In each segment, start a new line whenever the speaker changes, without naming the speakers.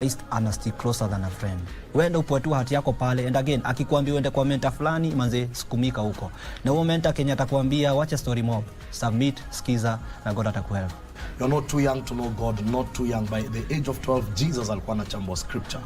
least honesty closer than a friend. Wenda upoe tu hati yako pale, and again akikuambia uende kwa mentor fulani manze sikumika huko. Na huo mentor Kenya atakwambia wacha story mob, submit, skiza na God atakuhelp.
You're not too young to know God, not too young. By the age of 12, Jesus alikuwa anachambua scripture.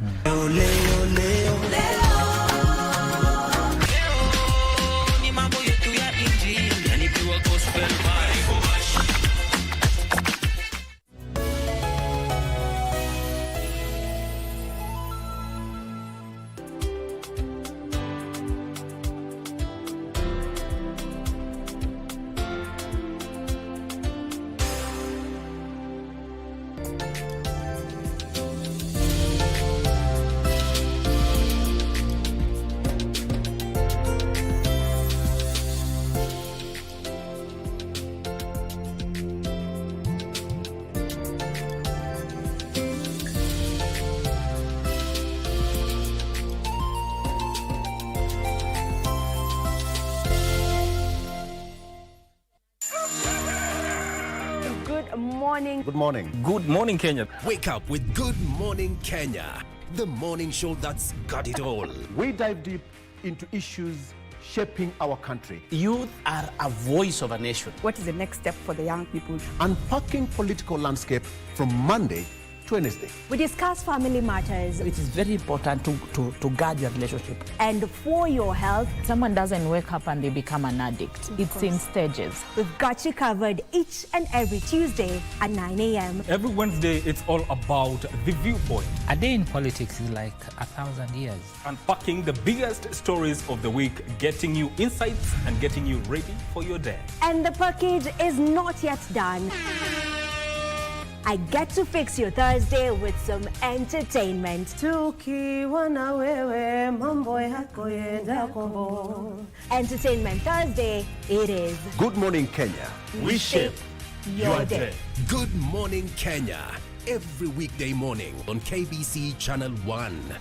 Good morning.
Good morning, Kenya.
Wake up with Good Morning Kenya, the morning show that's got it all.
We dive deep into issues shaping our country.
Youth are a voice of a nation.
What is the next step for the young people?
Unpacking political landscape from Monday to Wednesday.
We discuss family matters.
It is very important to guard your relationship.
And for your health.
Someone doesn't wake up and they become an addict. It's in stages.
We've got you covered each and every Tuesday at 9 a.m.
Every Wednesday, it's all about The Viewpoint.
A day in politics is like 1,000 years.
Unpacking the biggest stories of the week, getting you insights and getting you ready for your day.
And the package is not yet done. I get to fix your Thursday with some entertainment. Entertainment Thursday, it is.
Good morning, Kenya.
We shape your day.
Good Morning Kenya, every weekday morning on KBC Channel 1.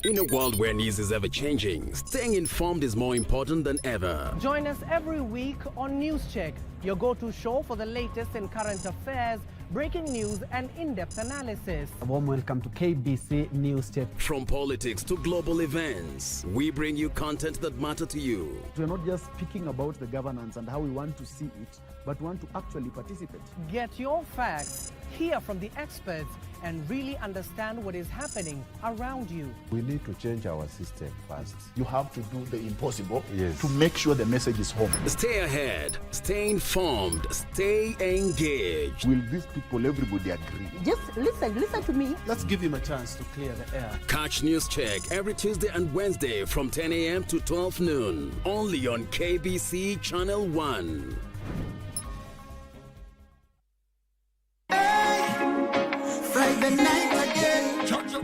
In a world where news is ever changing, staying informed is more important than ever.
Join us every week on News Check, your go-to show for the latest in current affairs, breaking news and in-depth analysis.
A warm welcome to KBC News Check.
From politics to global events, we bring you content that matter to you.
We're not just speaking about the governance and how we want to see it, but want to actually participate.
Get your facts, hear from the experts, and really understand what is happening around you.
We need to change our system first.
You have to do the impossible
to
make sure the message is home.
Stay ahead, stay informed, stay engaged.
Will these people, everybody agree?
Just listen to me.
Let's give him a chance to clear the air.
Catch News Check every Tuesday and Wednesday from 10 a.m. to 12 noon. Only on KBC Channel 1.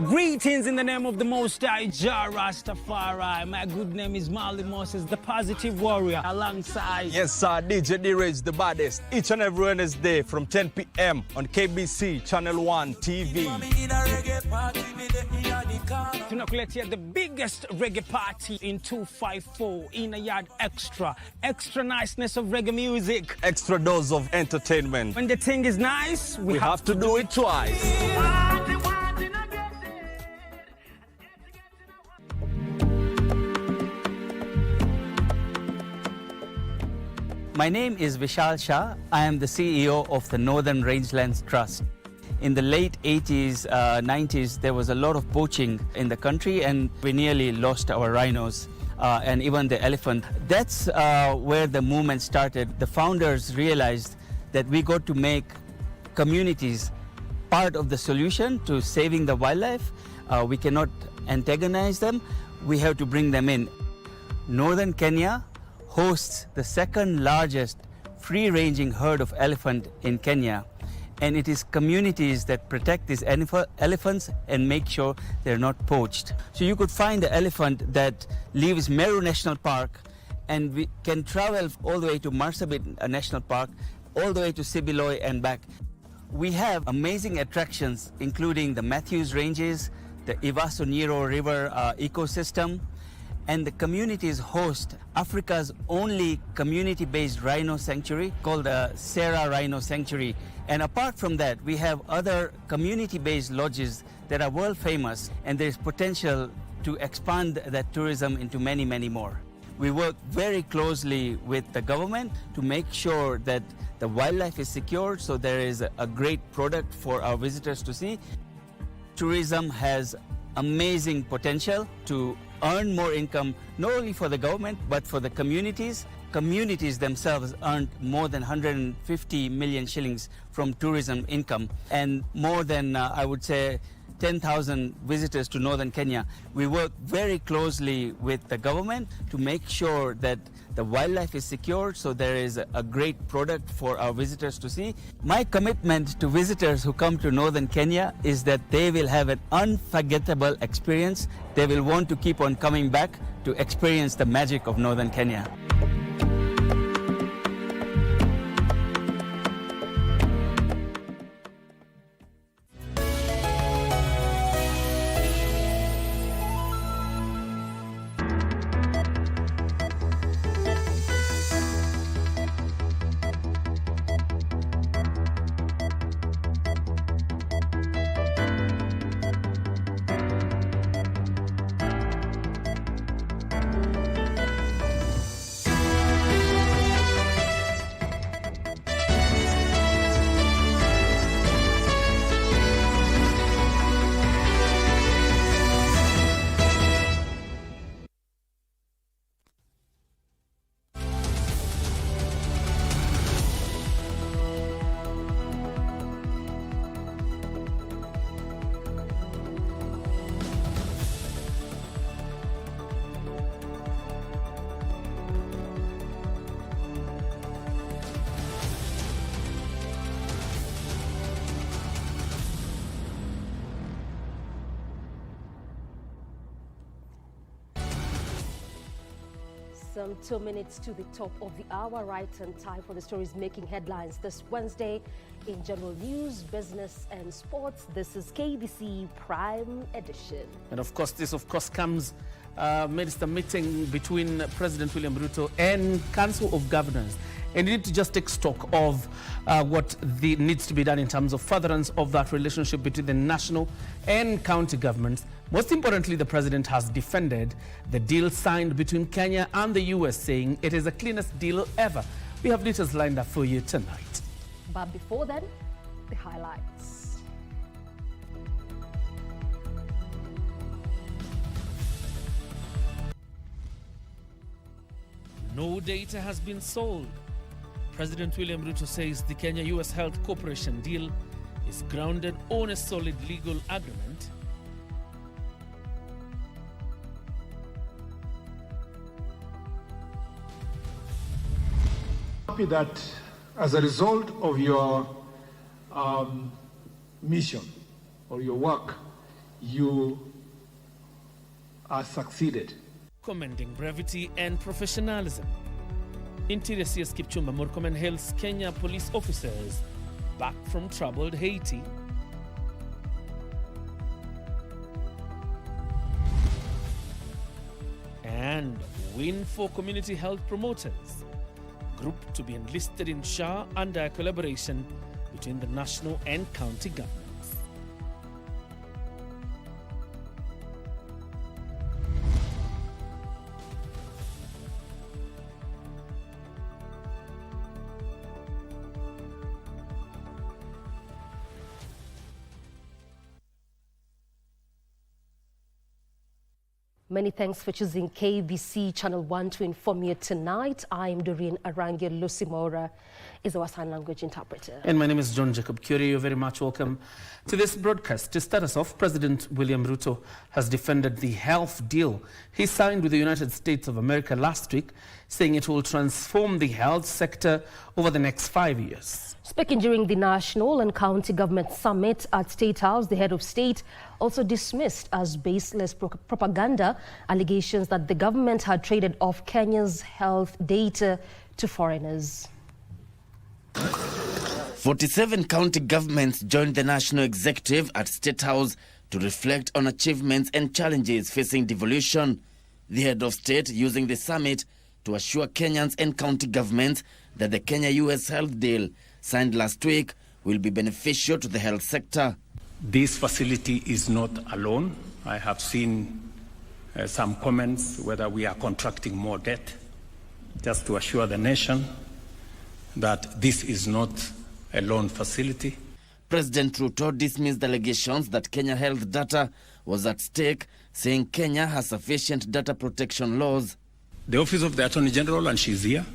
Greetings in the name of the Most High, Jah Rastafari. My good name is Marley Moses, the positive warrior, alongside...
Yes, sir, DJ D-Rage, the baddest. Each and every Wednesday from 10 p.m. on KBC Channel 1 TV.
Tunakuletea the biggest reggae party in 254 in a yard extra. Extra niceness of reggae music.
Extra dose of entertainment.
When the thing is nice, we have
to do it twice.
My name is Vishal Shah. I am the CEO of the Northern Rangelands Trust. In the late 80s, 90s, there was a lot of poaching in the country and we nearly lost our rhinos and even the elephant. That's where the movement started. The founders realized that we got to make communities part of the solution to saving the wildlife. We cannot antagonize them. We have to bring them in. Northern Kenya hosts the second largest free-ranging herd of elephant in Kenya. And it is communities that protect these elephants and make sure they're not poached. So you could find the elephant that leaves Meru National Park and we can travel all the way to Marsabit National Park, all the way to Sibiloy and back. We have amazing attractions, including the Matthews Ranges, the Ivasoniro River ecosystem, and the communities host Africa's only community-based rhino sanctuary called the Serra Rhino Sanctuary. And apart from that, we have other community-based lodges that are world famous, and there's potential to expand that tourism into many, many more. We work very closely with the government to make sure that the wildlife is secured, so there is a great product for our visitors to see. Tourism has amazing potential to earn more income, not only for the government, but for the communities. Communities themselves earned more than 150 million shillings from tourism income, and more than, I would say, 10,000 visitors to northern Kenya. We work very closely with the government to make sure that the wildlife is secured, so there is a great product for our visitors to see. My commitment to visitors who come to northern Kenya is that they will have an unforgettable experience. They will want to keep on coming back to experience the magic of northern Kenya.
Some 2 minutes to the top of the hour, right, and time for the stories making headlines this Wednesday in general news, business and sports. This is KBC Prime Edition.
And of course, this comes amidst the meeting between President William Ruto and Council of Governors. And you need to just take stock of what needs to be done in terms of furtherance of that relationship between the national and county governments. Most importantly, the president has defended the deal signed between Kenya and the US, saying it is the cleanest deal ever. We have details lined up for you tonight.
But before then, the highlights.
No data has been sold. President William Ruto says the Kenya-US Health Cooperation deal is grounded on a solid legal agreement.
Happy that as a result of your mission or your work, you are succeeded.
Commending brevity and professionalism. Interior CS Kipchumba Murkomen hails Kenya police officers back from troubled Haiti. And win for community health promoters. Group to be enlisted in SHA under a collaboration between the national and county governments.
Many thanks for choosing KBC Channel 1 to inform you tonight. I'm Doreen. Arange Lusimora is our sign language interpreter.
And my name is John Jacob Kioria. You're very much welcome to this broadcast. To start us off, President William Ruto has defended the health deal he signed with the United States of America last week, saying it will transform the health sector over the next 5 years.
Speaking during the National and County Government Summit at State House, the head of state also dismissed as baseless propaganda allegations that the government had traded off Kenya's health data to foreigners.
47 county governments joined the national executive at State House to reflect on achievements and challenges facing devolution. The head of state using the summit to assure Kenyans and county governments that the Kenya-US health deal signed last week will be beneficial to the health sector.
This facility is not alone. I have seen some comments whether we are contracting more debt. Just to assure the nation that this is not a loan facility.
President Ruto dismissed allegations that Kenya health data was at stake, saying Kenya has sufficient data protection laws.
The Office of the Attorney General, and she's here,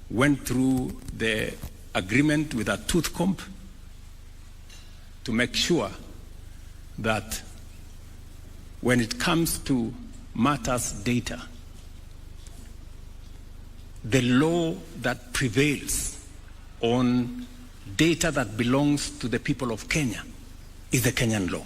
went through the agreement with a tooth comb to make sure that when it comes to matters data, the law that prevails on data that belongs to the people of Kenya is the Kenyan law.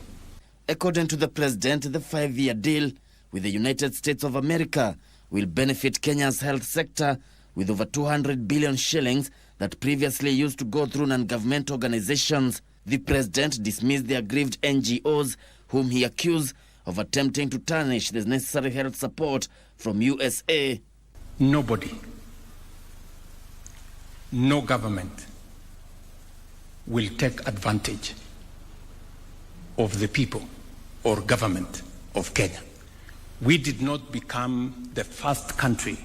According to the president, the 5-year deal with the United States of America will benefit Kenya's health sector with over 200 billion shillings that previously used to go through non-government organizations. The president dismissed the aggrieved NGOs, whom he accused of attempting to tarnish the necessary health support from USA.
Nobody, no government will take advantage of the people or government of Kenya. We did not become the first country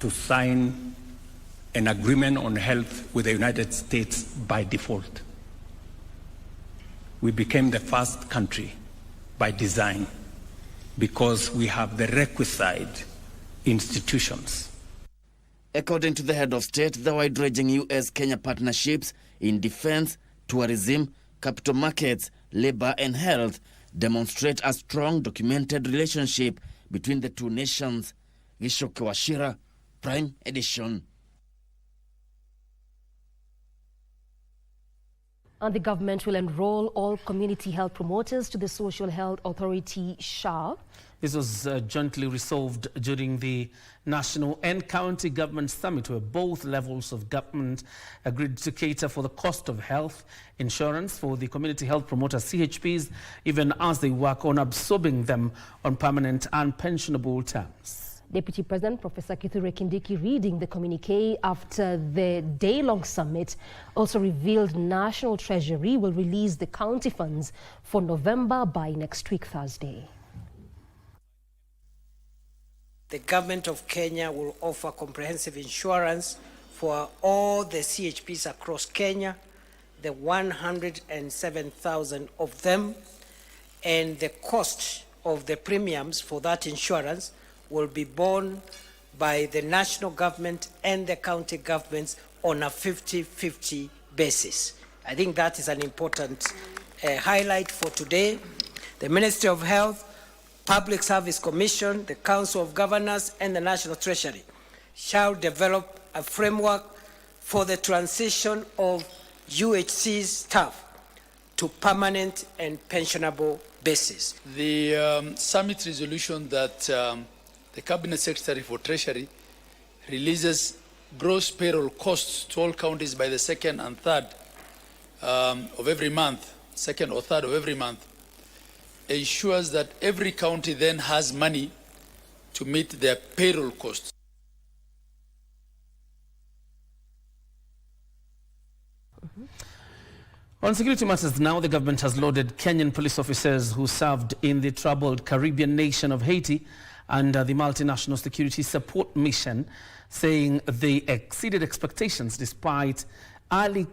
to sign an agreement on health with the United States by default. We became the first country by design because we have the requisite institutions.
According to the head of state, the wide-ranging US-Kenya partnerships in defense, tourism, capital markets, labor and health demonstrate a strong documented relationship between the two nations. Gishoke Washira, Prime Edition.
And the government will enroll all community health promoters to the Social Health Authority, SHA.
This was jointly resolved during the National and County Government Summit, where both levels of government agreed to cater for the cost of health insurance for the community health promoters, CHPs, even as they work on absorbing them on permanent and pensionable terms.
Deputy President Professor Kithure Kindiki, reading the communique after the day-long summit, also revealed National Treasury will release the county funds for November by next week, Thursday.
The government of Kenya will offer comprehensive insurance for all the CHPs across Kenya, the 107,000 of them, and the cost of the premiums for that insurance will be borne by the national government and the county governments on a 50-50 basis. I think that is an important highlight for today. The Ministry of Health, Public Service Commission, the Council of Governors and the National Treasury shall develop a framework for the transition of UHC staff to permanent and pensionable basis.
The summit resolution that the Cabinet Secretary for Treasury releases gross payroll costs to all counties by the second and third of every month, second or third of every month, ensures that every county then has money to meet their payroll costs.
On security matters now, the government has loaded Kenyan police officers who served in the troubled Caribbean nation of Haiti under the multinational security support mission, saying they exceeded expectations despite early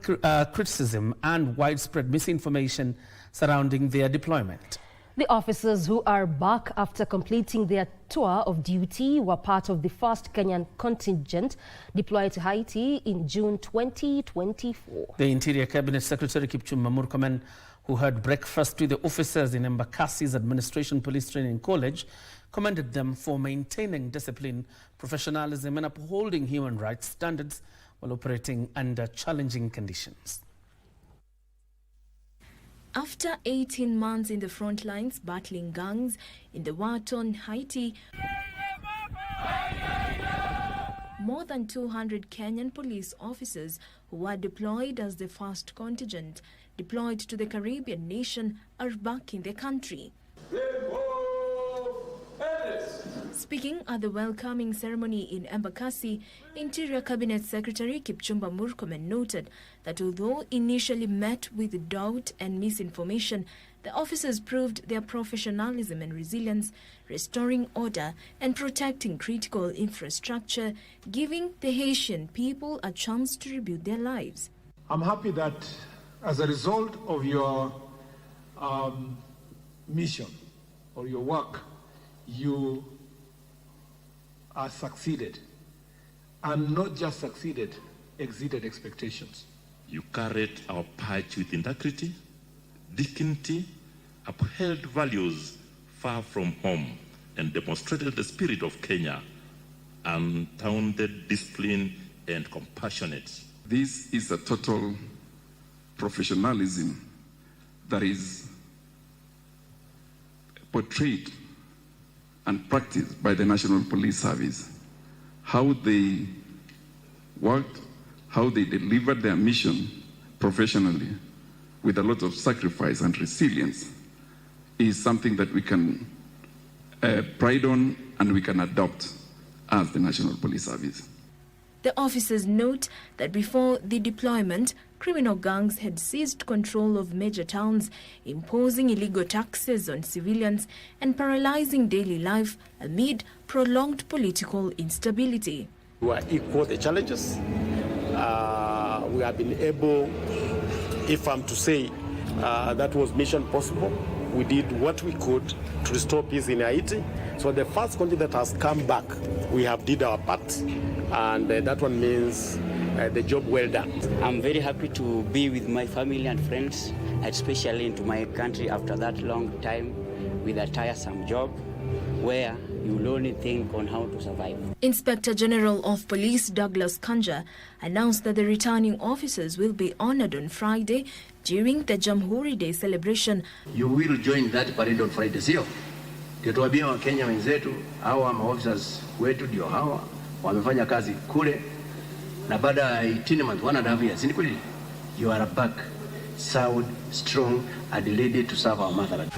criticism and widespread misinformation surrounding their deployment.
The officers who are back after completing their tour of duty were part of the first Kenyan contingent deployed to Haiti in June 2024.
The Interior Cabinet Secretary Kipchumba Murkomen, who had breakfast with the officers in Embakasi's Administration Police Training College, commended them for maintaining discipline, professionalism and upholding human rights standards while operating under challenging conditions.
After 18 months in the front lines battling gangs in the war-torn Haiti, more than 200 Kenyan police officers who were deployed as the first contingent deployed to the Caribbean nation are back in the country. Speaking at the welcoming ceremony in Embakasi, Interior Cabinet Secretary Kipchumba Murkomen noted that although initially met with doubt and misinformation, the officers proved their professionalism and resilience, restoring order and protecting critical infrastructure, giving the Haitian people a chance to rebuild their lives.
I'm happy that as a result of your mission or your work, you are succeeded, and not just succeeded, exceeded expectations.
You carried our patch with integrity, dignity, upheld values far from home, and demonstrated the spirit of Kenya, untainted discipline and compassionate.
This is a total professionalism that is portrayed and practiced by the National Police Service. How they worked, how they delivered their mission professionally with a lot of sacrifice and resilience is something that we can pride on and we can adopt as the National Police Service.
The officers note that before the deployment, criminal gangs had seized control of major towns, imposing illegal taxes on civilians and paralyzing daily life amid prolonged political instability.
We are equal the challenges. We have been able, if I'm to say, that was mission possible. We did what we could to restore peace in Haiti. So the first country that has come back, we have did our part. And that one means the job well done.
I'm very happy to be with my family and friends, especially into my country after that long time with a tiresome job where you will only think on how to survive.
Inspector General of Police Douglas Kanja announced that the returning officers will be honored on Friday during the Jamhuri Day celebration.
You will join that parade on Friday, sio? Ndio tuwaambia Wakenya wenzetu, hawa maofficers wetu ndio hawa wamefanya kazi kule na baada ya 18 months, 1.5 years, ni kweli? You are back, sound, strong and ready to serve our motherland.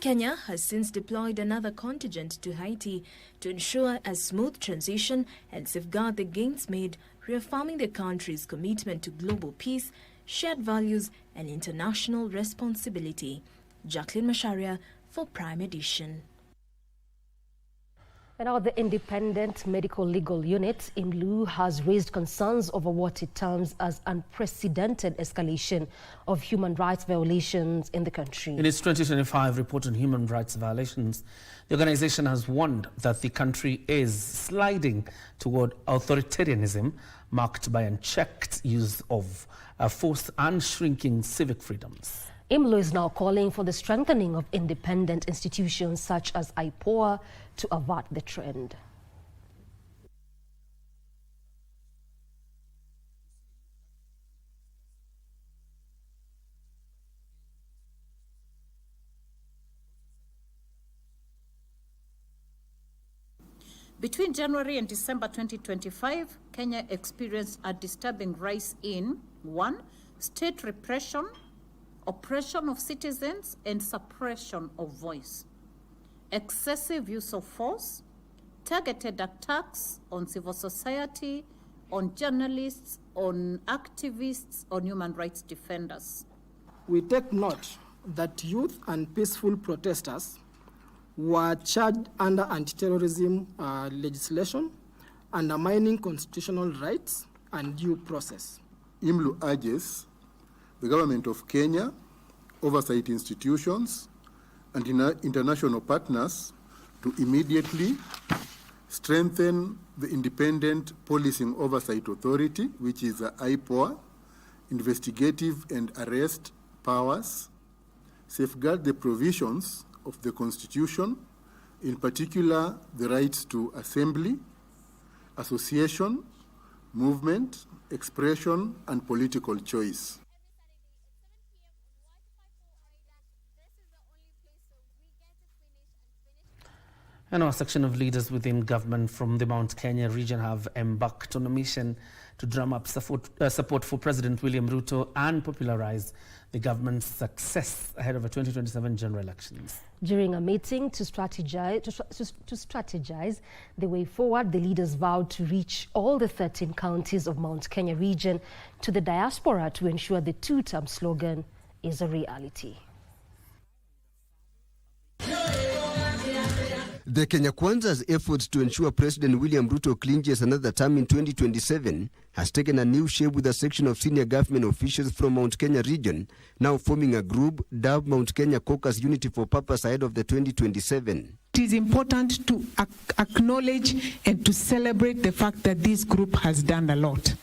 Kenya has since deployed another contingent to Haiti to ensure a smooth transition and safeguard the gains made, reaffirming the country's commitment to global peace, shared values and international responsibility. Jacqueline Masharia for Prime Edition.
And now the Independent Medical Legal Unit, IMLU, has raised concerns over what it terms as unprecedented escalation of human rights violations in the country.
In its 2025 report on human rights violations, the organization has warned that the country is sliding toward authoritarianism marked by unchecked use of force and shrinking civic freedoms.
IMLU is now calling for the strengthening of independent institutions such as IPOA to avert the trend.
Between January and December 2025, Kenya experienced a disturbing rise in 1. State repression, oppression of citizens and suppression of voice, excessive use of force, targeted attacks on civil society, on journalists, on activists, on human rights defenders.
We take note that youth and peaceful protesters were charged under anti-terrorism legislation, undermining constitutional rights and due process.
IMLU urges the government of Kenya, oversight institutions, and international partners to immediately strengthen the Independent Policing Oversight Authority, which is IPOA, investigative and arrest powers, safeguard the provisions of the Constitution, in particular the rights to assembly, association, movement, expression, and political choice.
And our section of leaders within government from the Mount Kenya region have embarked on a mission to drum up support for President William Ruto and popularize the government's success ahead of the 2027 general elections.
During a meeting to strategize the way forward, the leaders vowed to reach all the 13 counties of Mount Kenya region to the diaspora to ensure the two-term slogan is a reality.
The Kenya Kwanza's efforts to ensure President William Ruto clinches another term in 2027 has taken a new shape, with a section of senior government officials from Mount Kenya region now forming a group dubbed Mount Kenya Caucus Unity for Purpose ahead of the 2027.
It is important to acknowledge and to celebrate the fact that this group has done a lot.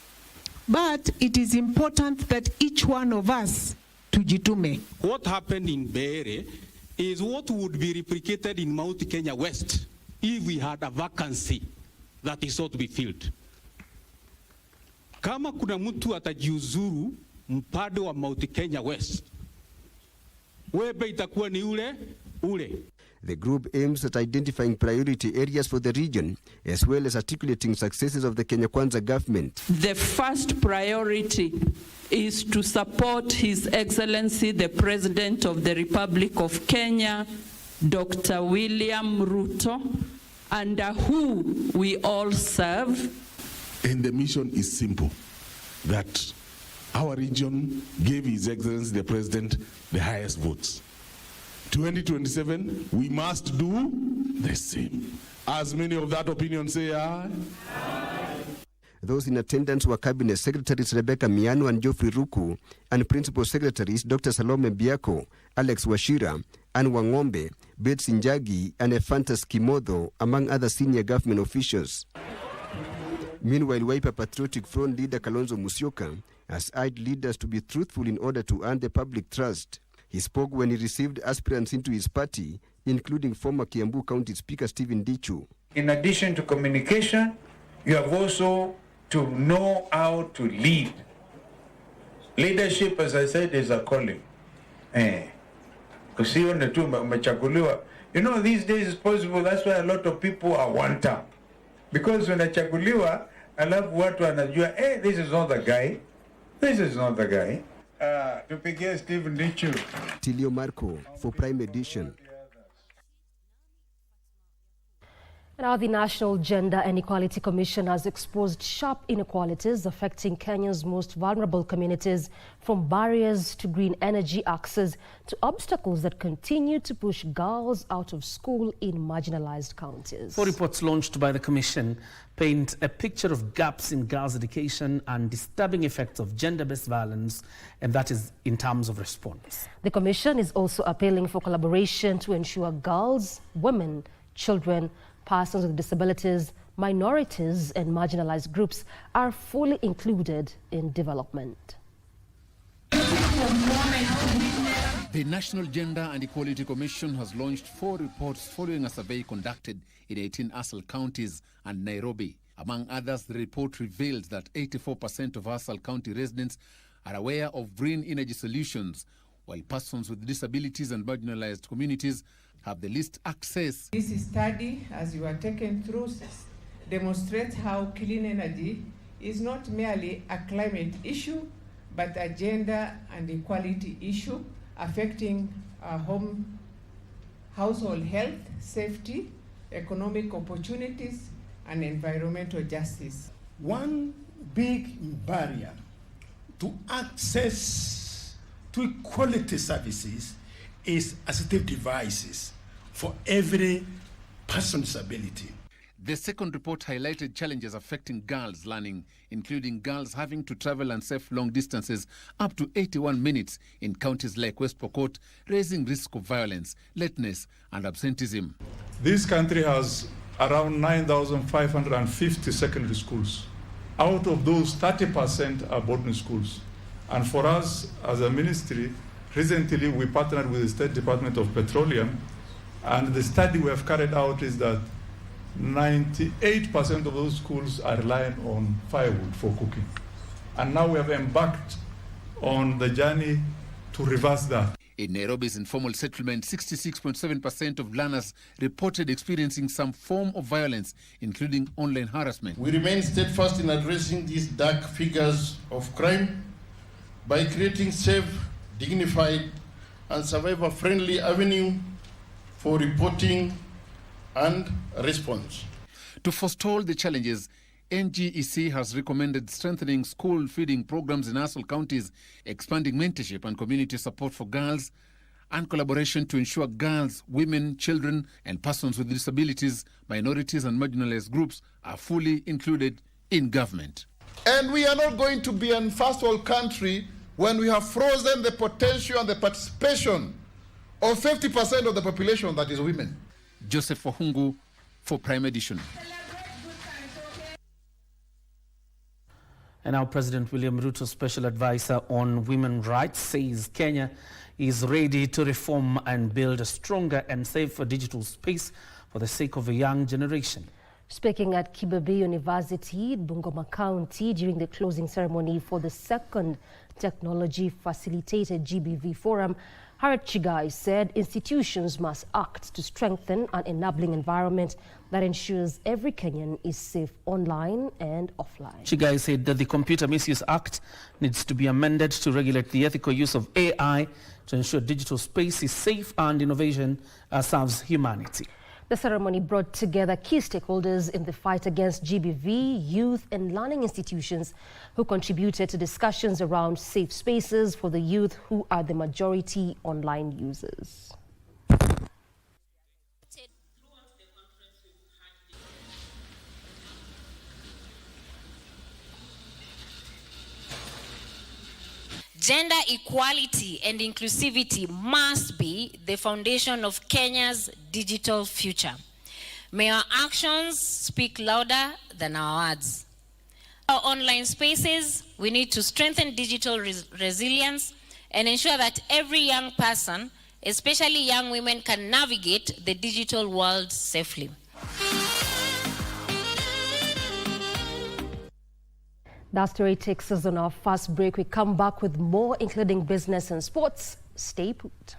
But it is important that each one of us tujitume.
What happened in Beere is what would be replicated in Mount Kenya West if we had a vacancy that is sought to be filled. Kama kuna mtu atajiuzuru mpande wa Mount Kenya West, webe itakuwa ni ule.
The group aims at identifying priority areas for the region, as well as articulating successes of the Kenya Kwanza government.
The first priority is to support His Excellency the President of the Republic of Kenya, Dr. William Ruto, under who we all serve.
And the mission is simple, that our region gave His Excellency the President the highest votes. 2027, we must do the same. As many of that opinion say aye.
Those in attendance were Cabinet Secretaries Rebecca Miano and Geoffrey Ruku, and Principal Secretaries Dr. Salome Biako, Alex Washira, Anne Wangombe, Beth Sinjagi, and Ephantus Kimodo, among other senior government officials. Meanwhile, Wiper Patriotic Front leader Kalonzo Musyoka has urged leaders to be truthful in order to earn the public trust. He spoke when he received aspirants into his party, including former Kiambu County Speaker Stephen Dichu.
In addition to communication, you have also to know how to lead. Leadership, as I said, is a calling. You know, these days it's possible, that's why a lot of people are one term. Because when unachaguliwa, alafu watu wanajua, this is not the guy. This is not the guy. Tupigie Stephen Dichu.
Tilio Marco for Prime Edition.
Now, the National Gender and Equality Commission has exposed sharp inequalities affecting Kenya's most vulnerable communities, from barriers to green energy access to obstacles that continue to push girls out of school in marginalized counties.
4 reports launched by the Commission paint a picture of gaps in girls' education and disturbing effects of gender-based violence, and that is in terms of response.
The Commission is also appealing for collaboration to ensure girls, women, children, persons with disabilities, minorities, and marginalized groups are fully included in development.
The National Gender and Equality Commission has launched 4 reports following a survey conducted in 18 ASAL counties and Nairobi. Among others, the report revealed that 84% of ASAL county residents are aware of green energy solutions, while persons with disabilities and marginalized communities have the least access.
This study, as you are taken through, demonstrates how clean energy is not merely a climate issue, but a gender and equality issue affecting household health, safety, economic opportunities, and environmental justice.
One big barrier to access to quality services is assistive devices for every person's disability.
The second report highlighted challenges affecting girls' learning, including girls having to travel unsafe long distances up to 81 minutes in counties like West Pokot, raising risk of violence, lateness, and absenteeism.
This country has around 9,550 secondary schools. Out of those, 30% are boarding schools. And for us, as a ministry, recently we partnered with the State Department of Petroleum, and the study we have carried out is that 98% of those schools are relying on firewood for cooking. And now we have embarked on the journey to reverse that.
In Nairobi's informal settlement, 66.7% of learners reported experiencing some form of violence, including online harassment.
We remain steadfast in addressing these dark figures of crime by creating safe, dignified, and survivor-friendly avenue for reporting and response.
To forestall the challenges, NGEC has recommended strengthening school feeding programs in Asal counties, expanding mentorship and community support for girls, and collaboration to ensure girls, women, children, and persons with disabilities, minorities, and marginalized groups are fully included in government.
And we are not going to be a first world country when we have frozen the potential and the participation of 50% of the population that is women.
Joseph Wahungu for Prime Edition.
And now President William Ruto, Special Advisor on Women's Rights, says Kenya is ready to reform and build a stronger and safer digital space for the sake of a young generation.
Speaking at Kibabe University, Bungoma County, during the closing ceremony for the second technology-facilitated GBV forum, Harriet Chigai said institutions must act to strengthen an enabling environment that ensures every Kenyan is safe online and offline.
Chigai said that the Computer Misuse Act needs to be amended to regulate the ethical use of AI to ensure digital space is safe and innovation serves humanity.
The ceremony brought together key stakeholders in the fight against GBV, youth and learning institutions who contributed to discussions around safe spaces for the youth who are the majority online users.
Gender equality and inclusivity must be the foundation of Kenya's digital future. May our actions speak louder than our words. Our online spaces, we need to strengthen digital resilience and ensure that every young person, especially young women, can navigate the digital world safely.
That story takes us on our first break. We come back with more, including business and sports. Stay put.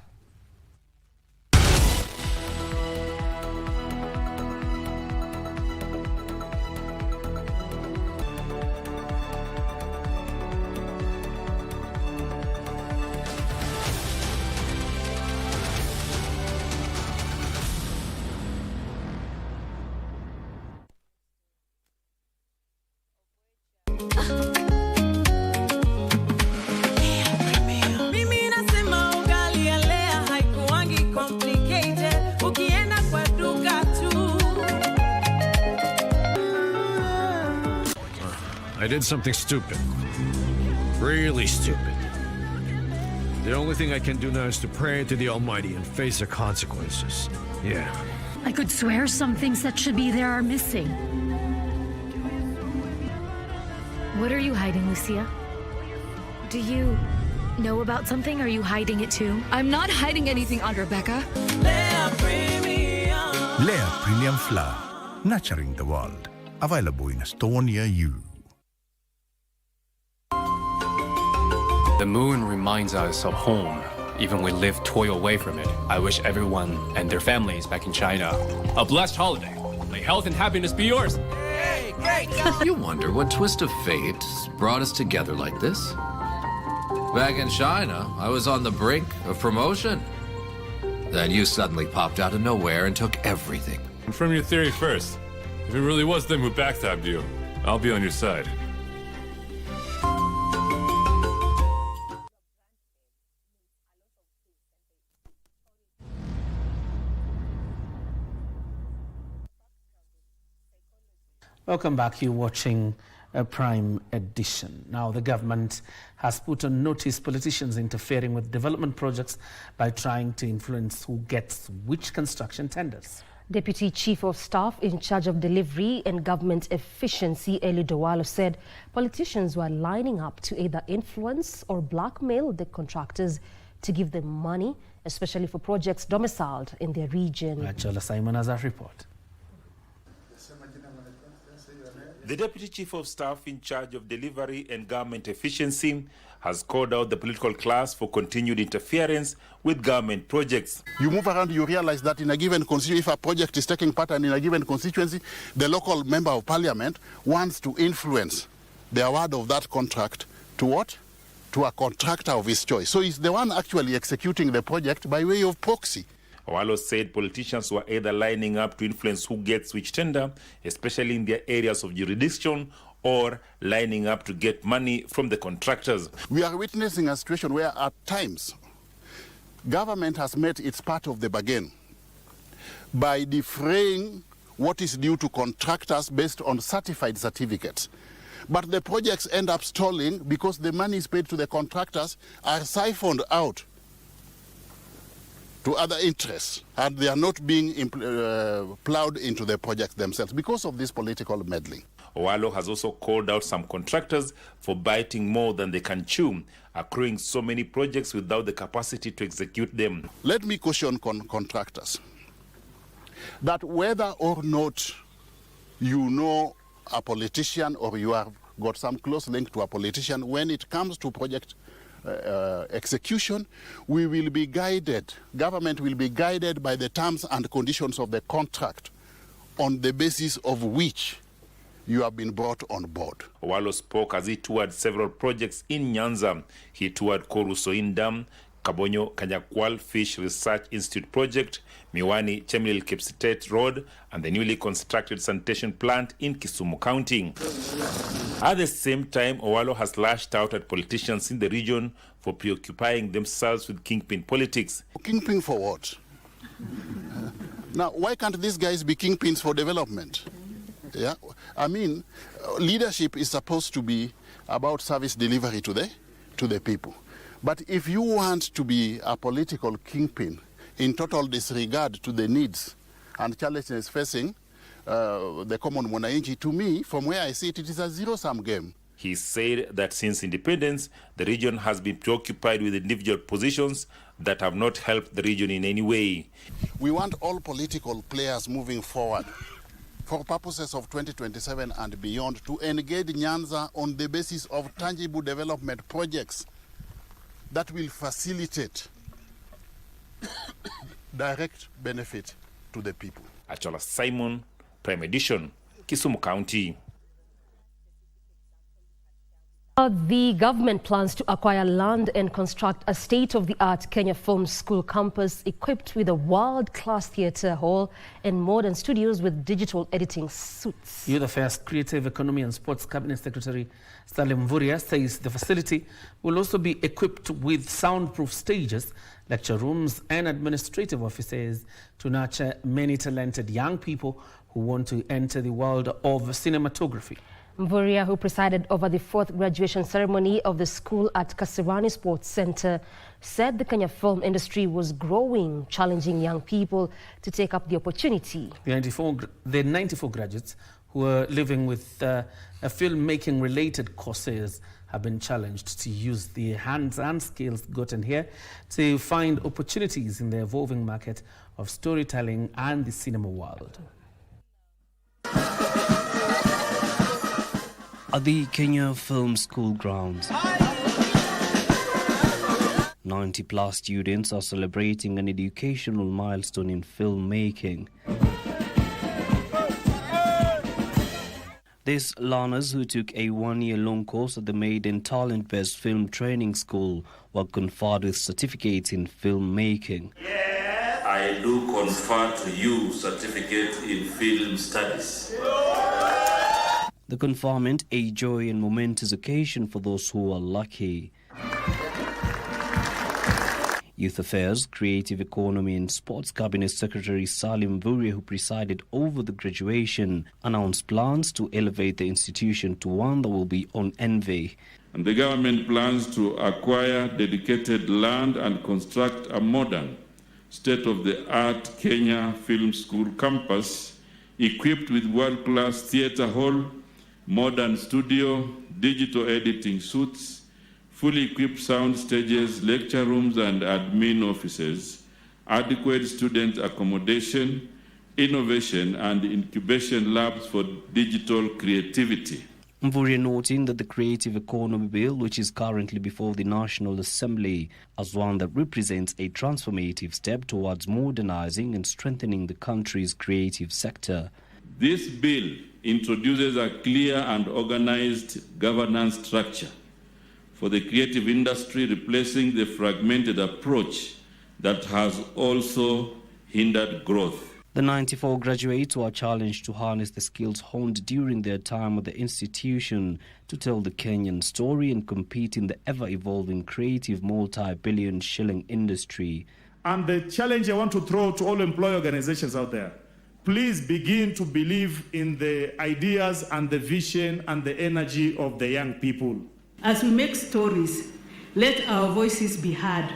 I did something stupid. Really stupid. The only thing I can do now is to pray to the Almighty and face the consequences. Yeah.
I could swear some things that should be there are missing. What are you hiding, Lucia? Do you know about something? Are you hiding it too?
I'm not hiding anything, Aunt Rebecca.
Lea Premium Flour, nurturing the world. Available in a store near you.
The moon reminds us of home, even when we live toil away from it. I wish everyone and their families back in China a blessed holiday. May health and happiness be yours.
Hey, great! You wonder what twist of fate brought us together like this? Back in China, I was on the brink of promotion. Then you suddenly popped out of nowhere and took everything.
Confirm your theory first. If it really was them who backstabbed you, I'll be on your side.
Welcome back. You're watching a Prime Edition. Now, the government has put on notice politicians interfering with development projects by trying to influence who gets which construction tenders.
Deputy Chief of Staff in charge of delivery and government efficiency, Eli Dowalo, said politicians were lining up to either influence or blackmail the contractors to give them money, especially for projects domiciled in their region.
Achola Simon has a report.
The Deputy Chief of Staff in charge of delivery and government efficiency
has called out the political class for continued interference with government projects.
You move around, you realize that in a given constituency, if a project is taking part in a given constituency, the local member of parliament wants to influence the award of that contract to what? To a contractor of his choice. So he's the one actually executing the project by way of proxy.
Owalo said politicians were either lining up to influence who gets which tender, especially in their areas of jurisdiction, or lining up to get money from the contractors.
We are witnessing a situation where at times government has met its part of the bargain by defraying what is due to contractors based on certified certificates. But the projects end up stalling because the money is paid to the contractors are siphoned out to other interests, and they are not being plowed into the projects themselves because of this political meddling.
Owalo has also called out some contractors for biting more than they can chew, accruing so many projects without the capacity to execute them.
Let me caution contractors that whether or not you know a politician or you have got some close link to a politician, when it comes to project execution, we will be guided, government will be guided by the terms and conditions of the contract on the basis of which you have been brought on board.
Owalo spoke as he toured several projects in Nyanza. He toured Korusoin Dam, Kabonyo Kanyakwal Fish Research Institute project, Miwani Chemelil Kipsitet Road, and the newly constructed sanitation plant in Kisumu County. At the same time, Owalo has lashed out at politicians in the region for preoccupying themselves with kingpin politics.
Kingpin for what? Now, why can't these guys be kingpins for development? Yeah, I mean, leadership is supposed to be about service delivery to the people. But if you want to be a political kingpin in total disregard to the needs and challenges facing the common mwananchi, to me, from where I see it, it is a zero-sum game.
He said that since independence, the region has been preoccupied with individual positions that have not helped the region in any way.
We want all political players moving forward for purposes of 2027 and beyond to engage Nyanza on the basis of tangible development projects that will facilitate direct benefit to the people.
Achola Simon, Prime Edition, Kisumu County.
The government plans to acquire land and construct a state-of-the-art Kenya Film School campus equipped with a world-class theatre hall and modern studios with digital editing suites.
Youth Affairs, Creative Economy and Sports Cabinet Secretary Stanley Mvurya says the facility will also be equipped with soundproof stages, lecture rooms and administrative offices to nurture many talented young people who want to enter the world of cinematography.
Mvurya, who presided over the 4th graduation ceremony of the school at Kasarani Sports Center, said the Kenya film industry was growing, challenging young people to take up the opportunity.
The 94 graduates who are living with filmmaking-related courses have been challenged to use the hands-on skills gotten here to find opportunities in the evolving market of storytelling and the cinema world.
At the Kenya Film School grounds, 90-plus students are celebrating an educational milestone in filmmaking. These learners, who took a one-year-long course at the Maiden Talent-Based Film Training School, were conferred with certificates in filmmaking.
I do confer to you certificate in film studies.
The conferment, a joy and momentous occasion for those who are lucky. Youth Affairs, Creative Economy and Sports Cabinet Secretary Salim Mvurya, who presided over the graduation, announced plans to elevate the institution to one that will be on envy.
And the government plans to acquire dedicated land and construct a modern, state-of-the-art Kenya Film School campus equipped with world-class theatre hall, modern studio, digital editing suites, fully equipped sound stages, lecture rooms and admin offices, adequate student accommodation, innovation and incubation labs for digital creativity.
Mvurya noting that the Creative Economy Bill, which is currently before the National Assembly, as one that represents a transformative step towards modernizing and strengthening the country's creative sector.
This bill introduces a clear and organized governance structure for the creative industry, replacing the fragmented approach that has also hindered growth.
The 94 graduates were challenged to harness the skills honed during their time at the institution to tell the Kenyan story and compete in the ever-evolving creative multi-billion shilling industry.
And the challenge I want to throw to all employee organizations out there, please begin to believe in the ideas and the vision and the energy of the young people.
As we make stories, let our voices be heard,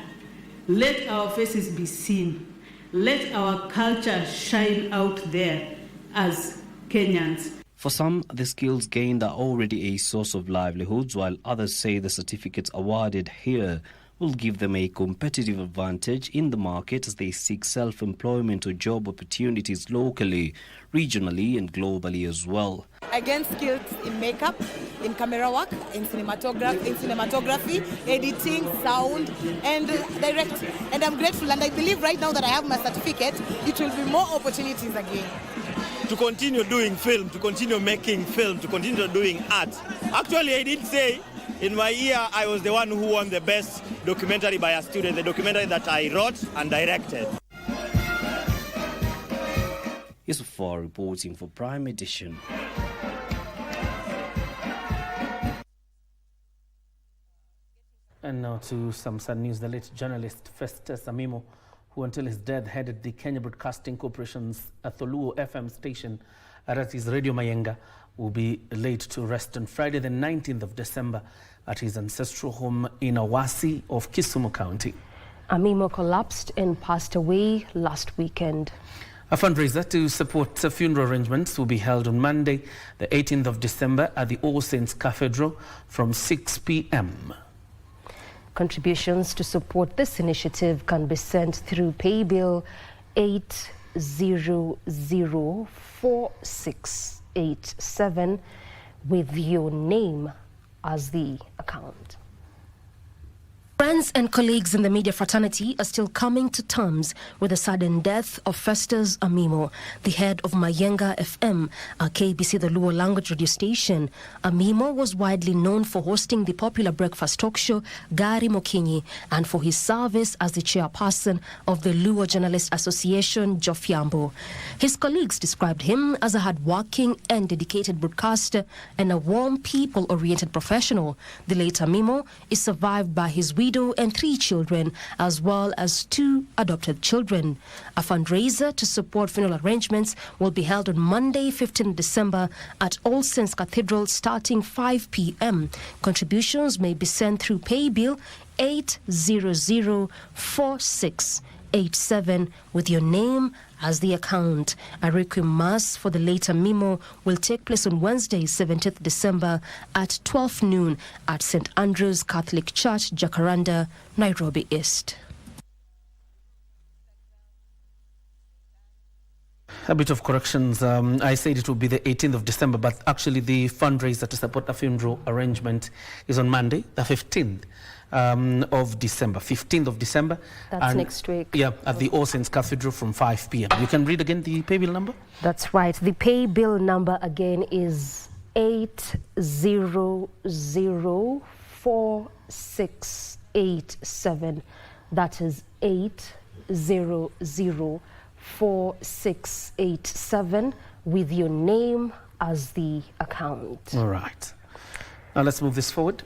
let our faces be seen. Let our culture shine out there as Kenyans.
For some, the skills gained are already a source of livelihoods, while others say the certificates awarded here will give them a competitive advantage in the market as they seek self-employment or job opportunities locally, regionally and globally as well.
I gained skills in makeup, in camera work, in cinematography, editing, sound, and directing. And I'm grateful, and I believe right now that I have my certificate, it will be more opportunities again.
To continue doing film, to continue making film, to continue doing art. Actually, I did say in my year I was the one who won the best documentary by a student, the documentary that I wrote and directed.
Yusuf reporting for Prime Edition.
And now to some sad news. The late journalist Festus Amimo, who until his death headed the Kenya Broadcasting Corporation's Atholuo FM station at his Radio Mayenga, will be laid to rest on Friday the 19th of December at his ancestral home in Awasi of Kisumu County.
Amimo collapsed and passed away last weekend.
A fundraiser to support funeral arrangements will be held on Monday, the 18th of December at the All Saints Cathedral from 6 p.m.
Contributions to support this initiative can be sent through paybill 8004687 with your name as the account. Friends and colleagues in the media fraternity are still coming to terms with the sudden death of Festus Amimo, the head of Mayenga FM, a KBC the Luo language radio station. Amimo was widely known for hosting the popular breakfast talk show Gari Mokinyi and for his service as the chairperson of the Luo Journalist Association, Jofiambo. His colleagues described him as a hard-working and dedicated broadcaster and a warm, people-oriented professional. The late Amimo is survived by his widow and 3 children, as well as 2 adopted children. A fundraiser to support funeral arrangements will be held on Monday, 15 December at All Saints Cathedral starting 5 p.m. Contributions may be sent through paybill 8004687 with your name as the account. A requiem mass for the late Amimo will take place on Wednesday, 17th December at 12 noon at St. Andrew's Catholic Church, Jacaranda, Nairobi East.
A bit of corrections. I said it will be the 18th of December, but actually the fundraiser to support a funeral arrangement is on Monday, the 15th. Of December, 15th of December.
That's next week.
Yeah, at the All Saints Cathedral from 5 p.m. You can read again the paybill number?
That's right. The paybill number again is 8004687. That is 8004687 with your name as the account.
All right. Now let's move this forward.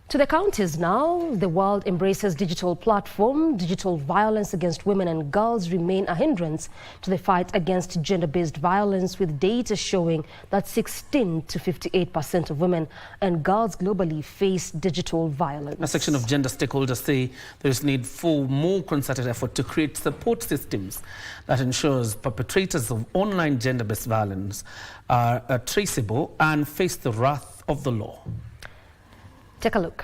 To the counties now. The world embraces digital platform. Digital violence against women and girls remain a hindrance to the fight against gender-based violence, with data showing that 16 to 58% of women and girls globally face digital violence.
A section of gender stakeholders say there is need for more concerted effort to create support systems that ensures perpetrators of online gender-based violence are traceable and face the wrath of the law.
Take a look.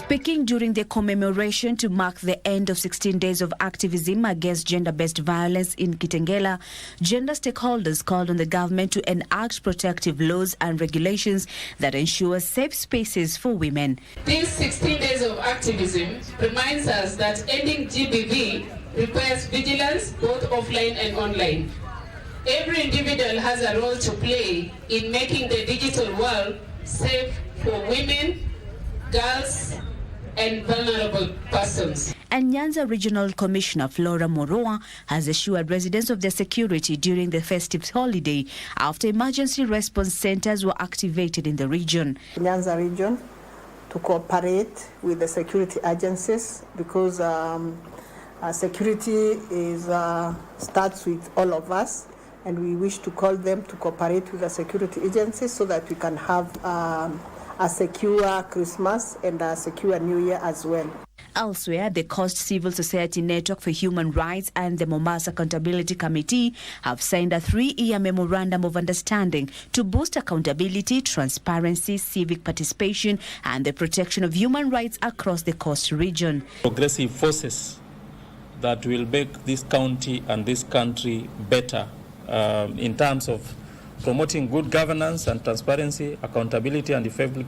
Speaking during the commemoration to mark the end of 16 days of activism against gender-based violence in Kitengela, gender stakeholders called on the government to enact protective laws and regulations that ensure safe spaces for women.
These 16 days of activism reminds us that ending GBV requires vigilance both offline and online. Every individual has a role to play in making the digital world safe for women, girls, and vulnerable persons.
And Nyanza Regional Commissioner Flora Moroa has assured residents of their security during the festive holiday after emergency response centers were activated in the region.
Nyanza region to cooperate with the security agencies because security starts with all of us, and we wish to call them to cooperate with the security agencies so that we can have a secure Christmas and a secure New Year as well.
Elsewhere, the Coast Civil Society Network for Human Rights and the Mombasa Accountability Committee have signed a 3-year memorandum of understanding to boost accountability, transparency, civic participation, and the protection of human rights across the Coast region.
Progressive forces that will make this county and this country better in terms of promoting good governance and transparency, accountability, and effective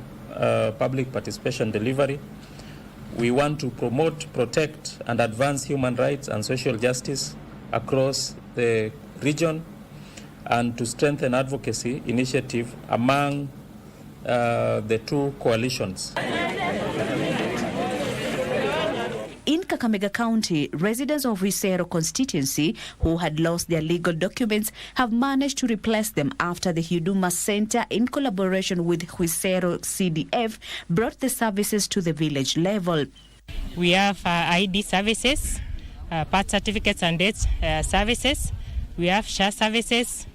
public participation delivery. We want to promote, protect, and advance human rights and social justice across the region, and to strengthen advocacy initiative among the two coalitions.
In Kakamega County, residents of Huisero constituency who had lost their legal documents have managed to replace them after the Huduma Center, in collaboration with Huisero CDF, brought the services to the village level.
We have ID services, birth certificates and dates services. We have SHA services,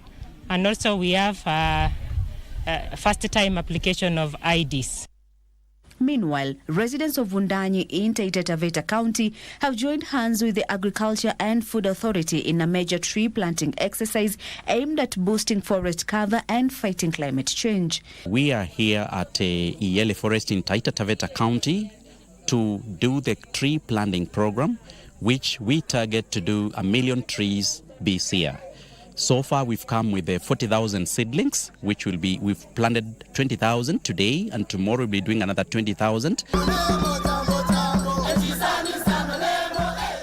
and also we have first-time application of IDs.
Meanwhile, residents of Wundanyi in Taita Taveta County have joined hands with the Agriculture and Food Authority in a major tree planting exercise aimed at boosting forest cover and fighting climate change.
We are here at Iyele Forest in Taita Taveta County to do the tree planting program, which we target to do 1 million trees this year. So far, we've come with 40,000 seedlings, which will be, we've planted 20,000 today, and tomorrow we'll be doing another 20,000.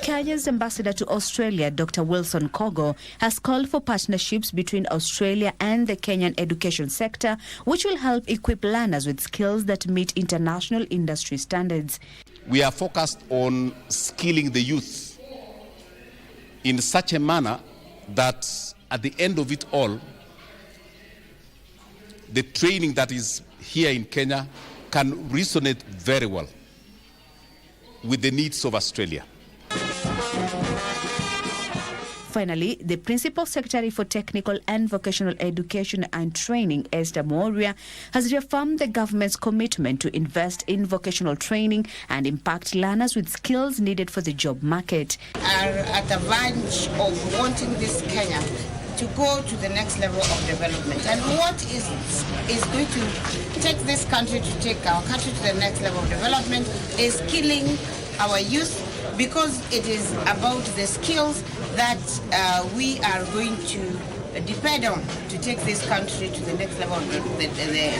Kenya's ambassador to Australia, Dr. Wilson Kogo, has called for partnerships between Australia and the Kenyan education sector, which will help equip learners with skills that meet international industry standards.
We are focused on skilling the youth in such a manner that at the end of it all, the training that is here in Kenya can resonate very well with the needs of Australia.
Finally, the Principal Secretary for Technical and Vocational Education and Training, Esther Moria, has reaffirmed the government's commitment to invest in vocational training and impact learners with skills needed for the job market.
Are at the verge of wanting this Kenya to go to the next level of development. And what is going to take this country to take our country to the next level of development is skilling our youth, because it is about the skills that we are going to depend on to take this country to the next level of the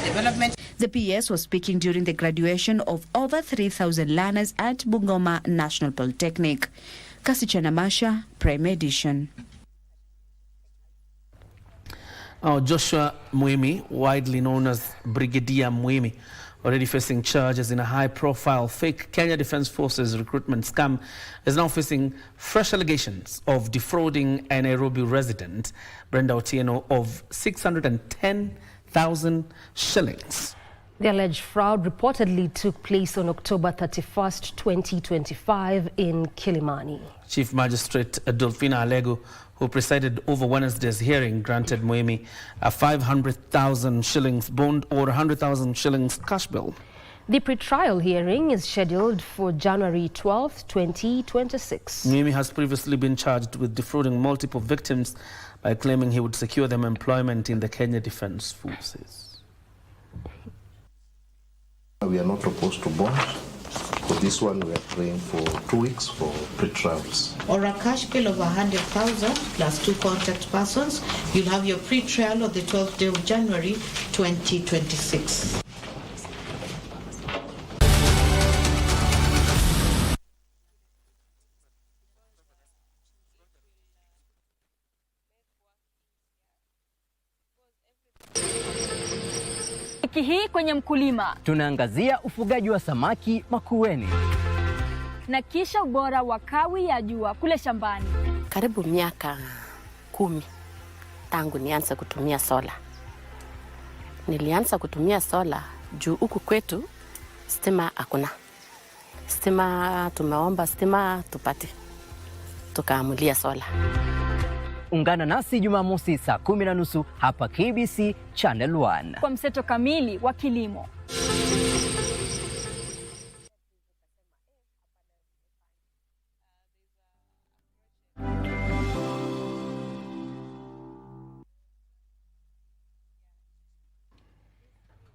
development.
The PS was speaking during the graduation of over 3,000 learners at Bungoma National Polytechnic. Kasichana Masha, Prime Edition.
Joshua Mwimi, widely known as Brigadier Mwimi, already facing charges in a high-profile fake Kenya Defence Forces recruitment scam, is now facing fresh allegations of defrauding a Nairobi resident, Brenda Otieno, of 610,000 shillings.
The alleged fraud reportedly took place on October 31st, 2025 in Kilimani.
Chief Magistrate Adolfina Alego, who presided over Wednesday's hearing, granted Mwemi a 500,000 shillings bond or 100,000 shillings cash bill.
The pre-trial hearing is scheduled for January 12th, 2026.
Mwemi has previously been charged with defrauding multiple victims by claiming he would secure them employment in the Kenya Defence Forces.
We are not opposed to bonds.
For this one, we are praying for 2 weeks for pre-trials.
Or a cash bill of 100,000 plus 2 contact persons. You'll have your pre-trial on the 12th day of January 2026.
Wiki hii kwenye Mkulima
tunaangazia ufugaji wa samaki Makueni
na kisha ubora wa kawi ya jua kule shambani.
Karibu miaka 10 tangu nianze kutumia sola. Nilianza kutumia sola juu huku kwetu stima hakuna. Stima tumeomba stima tupate. Tukaamulia sola.
Ungana nasi Jumamosi saa 10:30 hapa KBC Channel 1
kwa mseto kamili wa kilimo.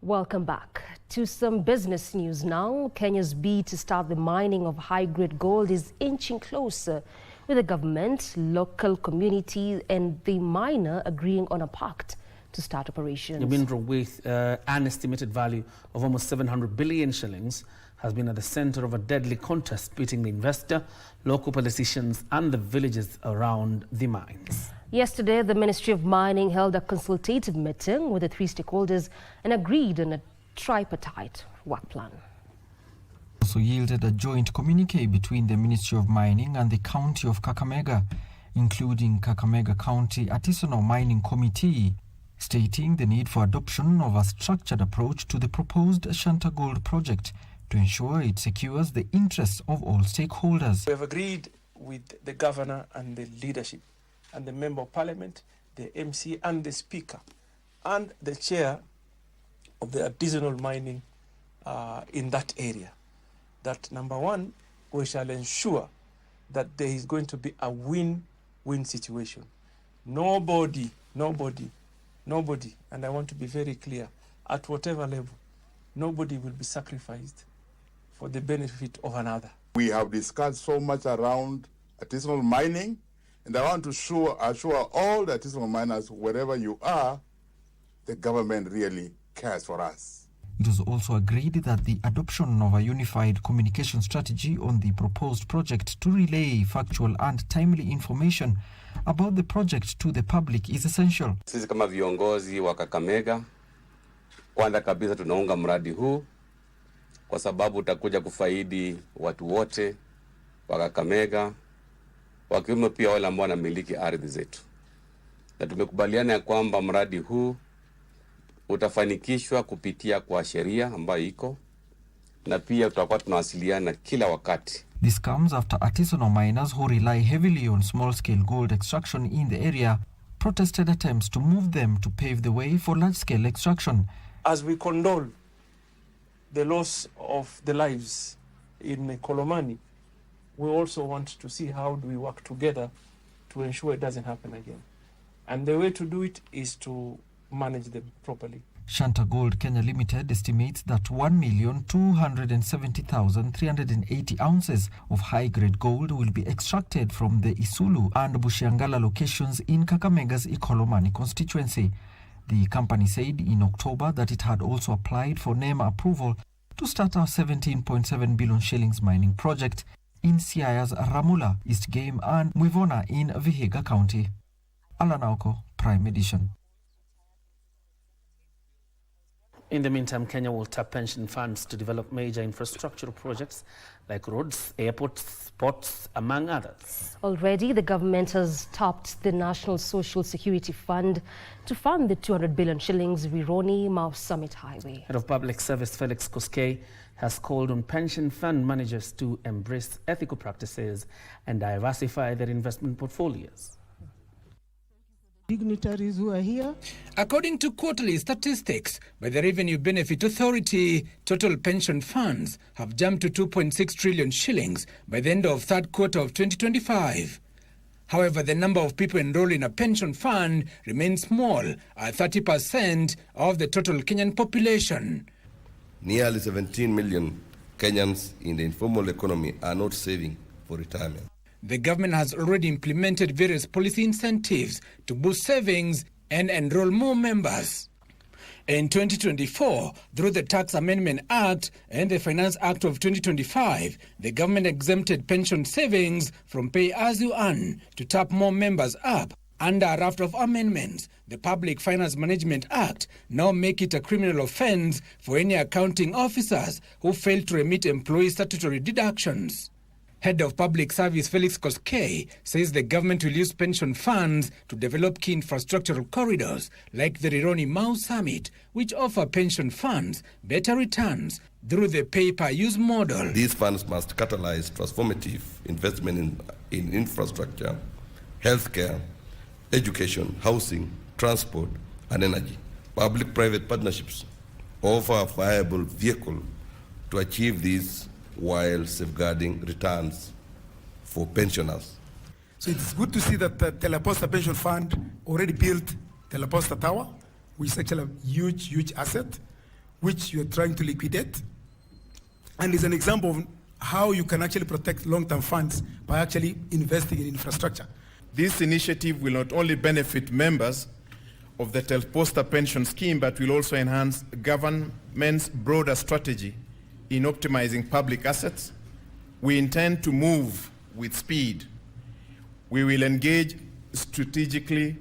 Welcome back to some business news now. Kenya's bid to start the mining of high-grade gold is inching closer, with the government, local community and the miner agreeing on a pact to start operations.
The mineral, with an estimated value of almost 700 billion shillings, has been at the center of a deadly contest between the investor, local politicians and the villagers around the mines.
Yesterday, the Ministry of Mining held a consultative meeting with the 3 stakeholders and agreed on a tripartite work plan.
Also yielded a joint communique between the Ministry of Mining and the County of Kakamega, including Kakamega County Artisanal Mining Committee, stating the need for adoption of a structured approach to the proposed Shanta Gold project to ensure it secures the interests of all stakeholders.
We have agreed with the governor and the leadership and the member of parliament, the MC and the speaker and the chair of the artisanal mining in that area, that number one, we shall ensure that there is going to be a win-win situation. Nobody, and I want to be very clear, at whatever level, nobody will be sacrificed for the benefit of another.
We have discussed so much around artisanal mining, and I want to assure all the artisanal miners, wherever you are, the government really cares for us.
It was also agreed that the adoption of a unified communication strategy on the proposed project to relay factual and timely information about the project to the public is essential.
Sisi kama viongozi wa Kakamega, kwanza kabisa tunaunga mradi huu kwa sababu utakuja kufaidi watu wote wa Kakamega, wakiwemo pia wale ambao wanamiliki ardhi zetu. Na tumekubaliana ya kwamba mradi huu utafanikishwa kupitia kwa sheria ambayo iko, na pia tutakuwa tunawasiliana kila wakati.
This comes after artisanal miners who rely heavily on small-scale gold extraction in the area protested attempts to move them to pave the way for large-scale extraction.
As we condole the loss of the lives in Kolomani, we also want to see how do we work together to ensure it doesn't happen again. And the way to do it is to manage them properly.
Shanta Gold Kenya Limited estimates that 1,270,380 ounces of high-grade gold will be extracted from the Isulu and Bushiangala locations in Kakamega's Ikolomani constituency. The company said in October that it had also applied for NEMA approval to start a 17.7 billion shillings mining project in Siaya's Ramula, East Game and Mwivona in Vihiga County. Alanauko, Prime Edition.
In the meantime, Kenya will tap pension funds to develop major infrastructural projects like roads, airports, ports, among others.
Already, the government has tapped the National Social Security Fund to fund the 200 billion shillings Rironi-Mau Summit Highway.
Head of Public Service Felix Koskei has called on pension fund managers to embrace ethical practices and diversify their investment portfolios.
Dignitaries who are here.
According to quarterly statistics by the Revenue Benefit Authority, total pension funds have jumped to 2.6 trillion shillings by the end of third quarter of 2025. However, the number of people enrolled in a pension fund remains small at 30% of the total Kenyan population.
Nearly 17 million
Kenyans in the informal economy are not saving for retirement.
The government has already implemented various policy incentives to boost savings and enroll more members. In 2024, through the Tax Amendment Act and the Finance Act of 2025, the government exempted pension savings from pay-as-you-earn to tap more members up. Under a raft of amendments, the Public Finance Management Act now make it a criminal offence for any accounting officers who fail to remit employee statutory deductions. Head of Public Service Felix Koskei says the government will use pension funds to develop key infrastructural corridors like the Rironi-Mau Summit, which offer pension funds better returns through the pay-per-use model.
These funds must catalyze transformative investment in infrastructure, healthcare, education, housing, transport, and energy. Public-private partnerships offer a viable vehicle to achieve these while safeguarding returns for pensioners.
So it's good to see that the Teleposta Pension Fund already built Teleposta Tower, which is actually a huge asset, which you're trying to liquidate. And it's an example of how you can actually protect long-term funds by actually investing in infrastructure.
This initiative will not only benefit members of the Teleposta pension scheme, but will also enhance government's broader strategy in optimizing public assets. We intend to move with speed. We will engage strategically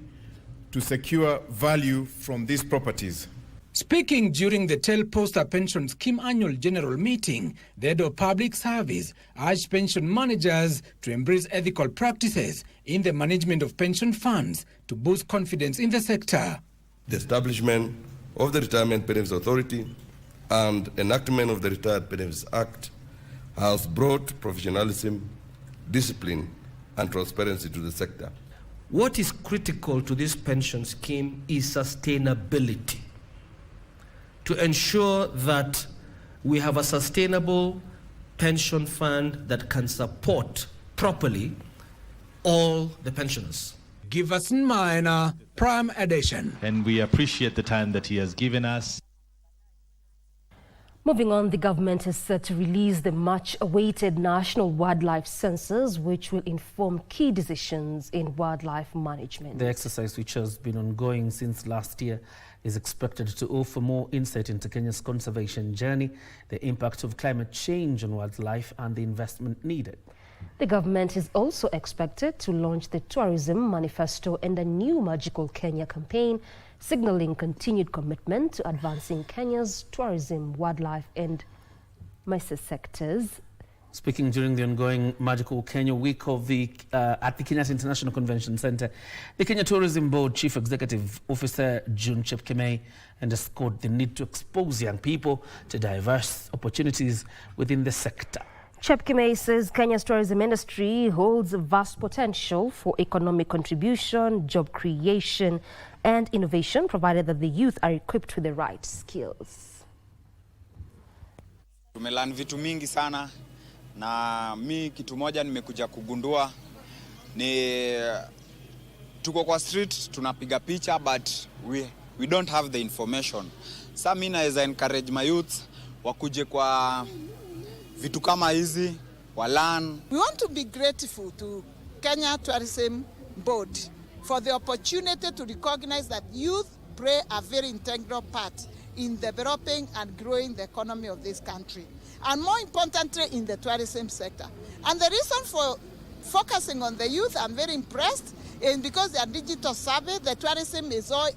to secure value from these properties.
Speaking during the Teleposta Pension Scheme Annual General Meeting, the head of public service urged pension managers to embrace ethical practices in the management of pension funds to boost confidence in the sector.
The establishment of the Retirement Benefits Authority and enactment of the Retired Benefits Act has brought professionalism, discipline, and transparency to the sector.
What is critical to this pension scheme is sustainability. To ensure that we have a sustainable pension fund that can support properly all the pensioners.
Giverson Minor, Prime Edition.
And we appreciate the time that he has given us.
Moving on, the government is set to release the much-awaited National Wildlife Census, which will inform key decisions in wildlife management.
The exercise, which has been ongoing since last year, is expected to offer more insight into Kenya's conservation journey, the impact of climate change on wildlife, and the investment needed.
The government is also expected to launch the Tourism Manifesto and a new Magical Kenya campaign, signaling continued commitment to advancing Kenya's tourism, wildlife and MICE sectors.
Speaking during the ongoing Magical Kenya Week of at the Kenyatta International Convention Centre, the Kenya Tourism Board Chief Executive Officer June Chepkemei underscored the need to expose young people to diverse opportunities within the sector.
Chepkemei says Kenya's tourism industry holds vast potential for economic contribution, job creation and innovation, provided that the youth are equipped with the right skills.
Tumelan vitu mingi sana na mi kitu moja nimekuja kugundua ni tuko kwa street tunapiga picha but we don't have the information. Sasa mimi naweza encourage my youth wakuje kwa vitu kama hizi walan.
We want to be grateful to Kenya Tourism Board for the opportunity to recognize that youth play a very integral part in developing and growing the economy of this country, and more importantly in the tourism sector. And the reason for focusing on the youth, I'm very impressed, is because they are digital savvy. The tourism is all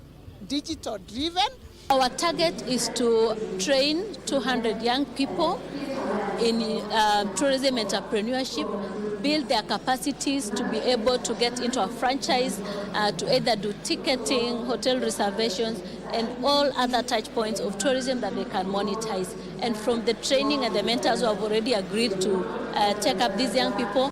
digital driven.
Our target is to train 200 young people in tourism entrepreneurship, build their capacities to be able to get into a franchise, to either do ticketing, hotel reservations, and all other touch points of tourism that they can monetize. And from the training and the mentors who have already agreed to take up these young people.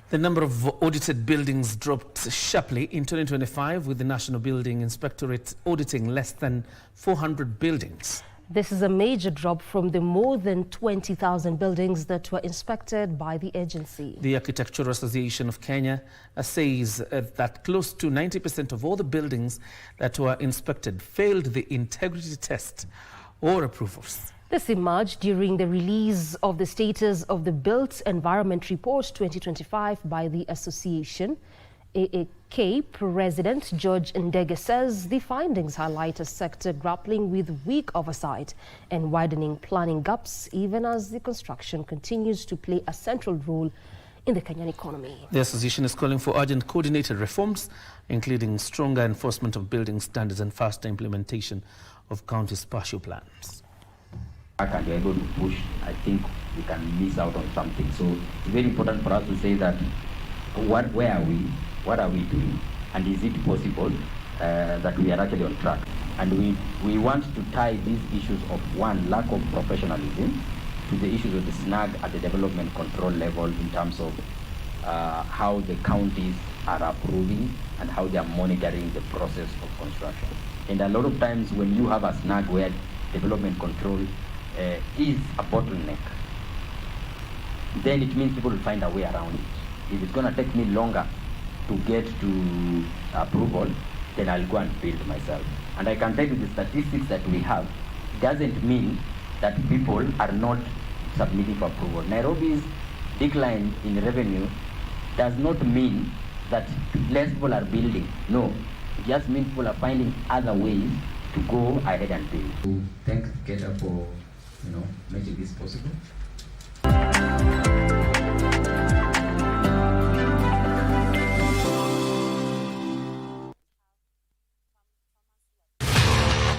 The number of audited buildings dropped sharply in 2025, with the National Building Inspectorate auditing less than 400 buildings.
This is a major drop from the more than 20,000 buildings that were inspected by the agency.
The Architectural Association of Kenya says that close to 90% of all the buildings that were inspected failed the integrity test or approvals.
This emerged during the release of the Status of the Built Environment Report 2025 by the association. AAK President George Ndege says the findings highlight a sector grappling with weak oversight and widening planning gaps, even as the construction continues to play a central role in the Kenyan economy.
The association is calling for urgent coordinated reforms, including stronger enforcement of building standards and faster implementation of county spatial plans.
And we're able to push, I think we can miss out on something. So it's very important for us to say that where are we? What are we doing? And is it possible that we are actually on track? And we want to tie these issues of, one, lack of professionalism to the issues of the snag at the development control level in terms of how the counties are approving and how they are monitoring the process of construction. And a lot of times when you have a snag where development control is a bottleneck, then it means people will find a way around it. If it's going to take me longer to get to approval, then I'll go and build myself. And I can tell you the statistics that we have doesn't mean that people are not submitting for approval. Nairobi's decline in revenue does not mean that less people are building. No, it just means people are finding other ways to go ahead and build. To thank Keta for making this possible.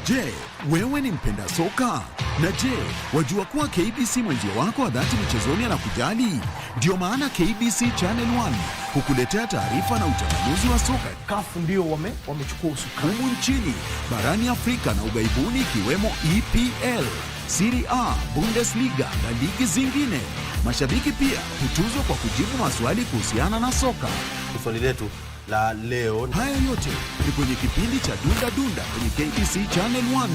Je, wewe ni mpenda soka? Na je, wajua kuwa KBC mwenzio wako wa dhati michezoni anakujali? Ndio maana KBC Channel 1 hukuletea taarifa na uchanganuzi wa soka.
Kafu ndio wamechukua usukani
humu nchini, barani Afrika na ugaibuni, ikiwemo EPL, Serie A, Bundesliga na ligi zingine. Mashabiki pia hutuzwa kwa kujibu maswali kuhusiana na soka.
Swali letu la leo.
Haya yote ni kwenye kipindi cha Dunda Dunda kwenye KBC Channel 1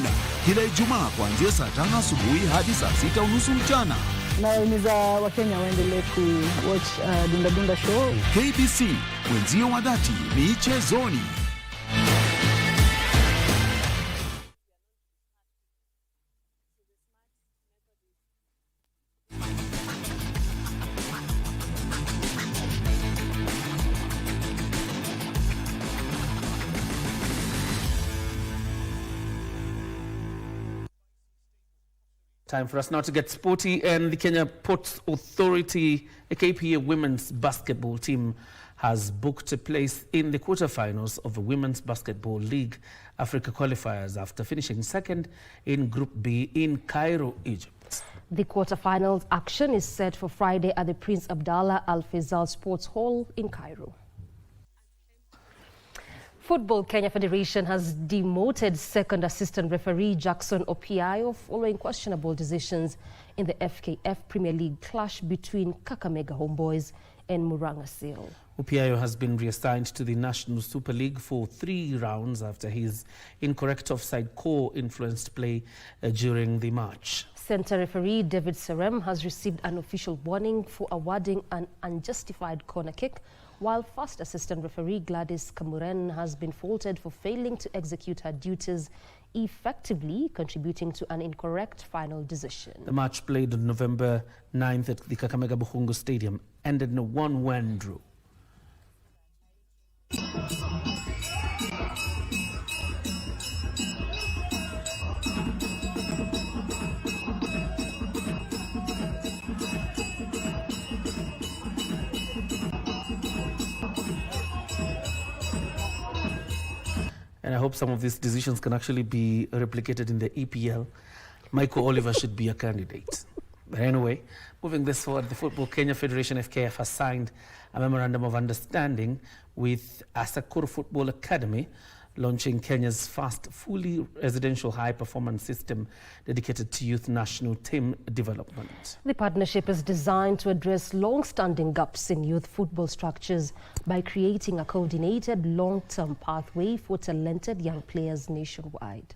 kila Ijumaa kuanzia saa 5 asubuhi hadi saa 6:30 mchana.
Nawahimiza Wakenya waendelee ku-watch Dunda Dunda show.
KBC, mwenzio wa dhati michezoni.
Time for us now to get sporty, and the Kenya Ports Authority, a KPA women's basketball team, has booked a place in the quarterfinals of the Women's Basketball League Africa qualifiers after finishing second in Group B in Cairo, Egypt.
The quarterfinals action is set for Friday at the Prince Abdallah Al Faisal Sports Hall in Cairo. Football Kenya Federation has demoted second assistant referee Jackson Opiayo following questionable decisions in the FKF Premier League clash between Kakamega Homeboys and Murang'a Seal.
Opiayo has been reassigned to the National Super League for 3 rounds after his incorrect offside call influenced play during the match.
Centre referee David Serem has received an official warning for awarding an unjustified corner kick, while first assistant referee Gladys Kamuren has been faulted for failing to execute her duties effectively, contributing to an incorrect final decision.
The match, played on November 9th at the Kakamega Bukhungu Stadium, ended in a 1-1 draw. And I hope some of these decisions can actually be replicated in the EPL. Michael Oliver should be a candidate. But anyway, moving this forward, the Football Kenya Federation FKF has signed a memorandum of understanding with Asakuru Football Academy, launching Kenya's first fully residential high-performance system dedicated to youth national team development.
The partnership is designed to address long-standing gaps in youth football structures by creating a coordinated long-term pathway for talented young players nationwide.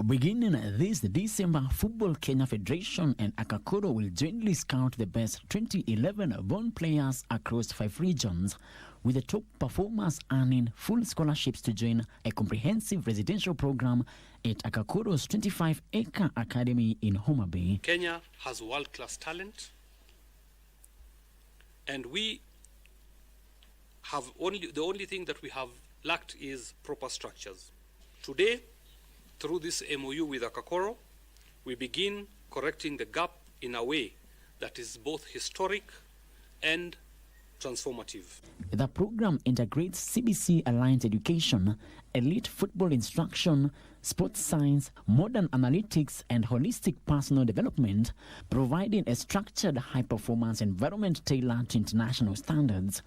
Beginning this December, Football Kenya Federation and Akakoro will jointly scout the best 2011 born players across 5 regions, with the top performers earning full scholarships to join a comprehensive residential program at Akakoro's 25-acre academy in Homa Bay.
Kenya has world-class talent, and we have the only thing that we have lacked is proper structures. Today, through this MOU with Akakoro, we begin correcting the gap in a way that is both historic and transformative.
The program integrates CBC-aligned education, elite football instruction, sports science, modern analytics, and holistic personal development, providing a structured high-performance environment tailored to international standards.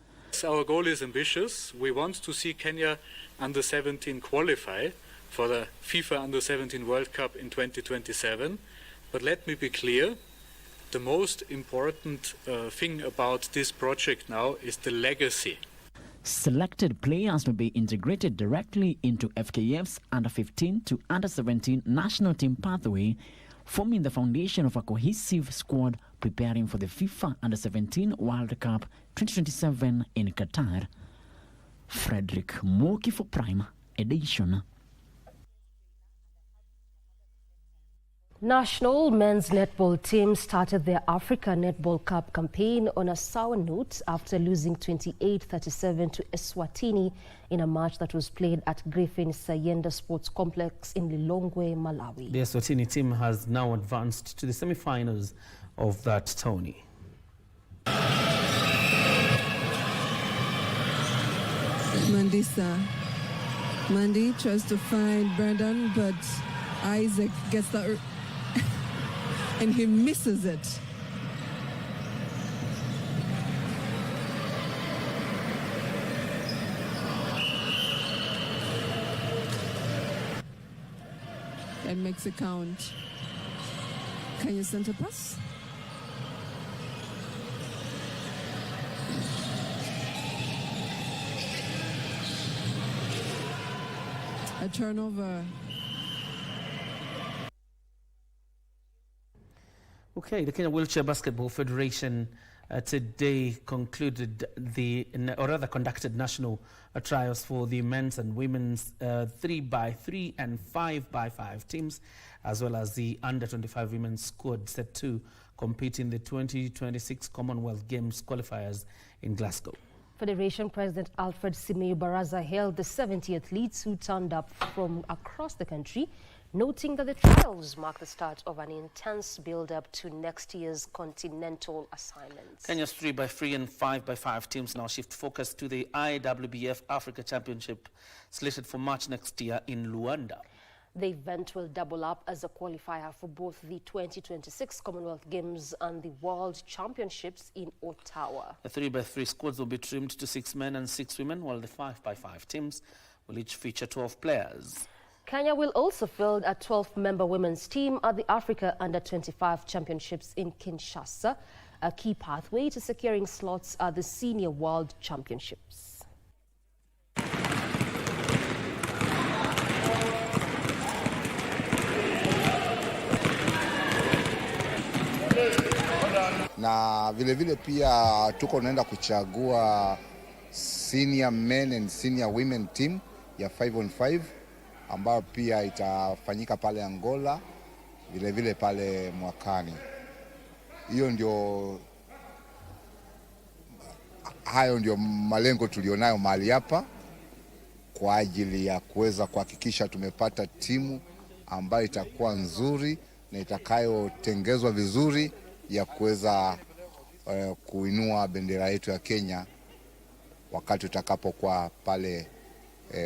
Our goal is ambitious. We want to see Kenya under-17 qualify for the FIFA Under-17 World Cup in 2027. But let me be clear, the most important thing about this project now is the legacy.
Selected players will be integrated directly into FKF's Under-15 to Under-17 national team pathway, forming the foundation of a cohesive squad preparing for the FIFA Under-17 World Cup 2027 in Qatar. Frederick Moki for Prime Edition.
National men's netball team started their Africa Netball Cup campaign on a sour note after losing 28-37 to Eswatini in a match that was played at Griffin Sayenda Sports Complex in Lilongwe, Malawi.
The Eswatini team has now advanced to the semi-finals of that tourney.
Mandisa. Mandy tries to find Brendan, but Isaac gets that and he misses it. And makes it count. Kenya center pass. A turnover.
Okay, the Kenya Wheelchair Basketball Federation today concluded conducted national trials for the men's and women's 3x3 and 5x5 teams, as well as the under-25 women's squad set to compete in the 2026 Commonwealth Games qualifiers in Glasgow.
Federation President Alfred Simeyu Baraza hailed the 70 athletes who turned up from across the country, noting that the trials mark the start of an intense build-up to next year's continental assignments.
Kenya's 3x3 and 5x5 teams now shift focus to the IWBF Africa Championship, slated for March next year in Luanda.
The event will double up as a qualifier for both the 2026 Commonwealth Games and the World Championships in Ottawa.
The 3x3 squads will be trimmed to 6 men and 6 women, while the 5x5 teams will each feature 12 players.
Kenya will also field a 12-member women's team at the Africa Under-25 Championships in Kinshasa, a key pathway to securing slots at the Senior World Championships.
Na vile pia tuko naenda kuchagua senior men and senior women team ya 5-on-5 ambayo pia itafanyika pale Angola vile pale mwakani. Hayo ndio malengo tulionayo mahali hapa kwa ajili ya kuweza kuhakikisha tumepata timu ambayo itakuwa nzuri na itakayotengezwa vizuri ya kuweza kuinua bendera yetu ya Kenya wakati utakapokuwa pale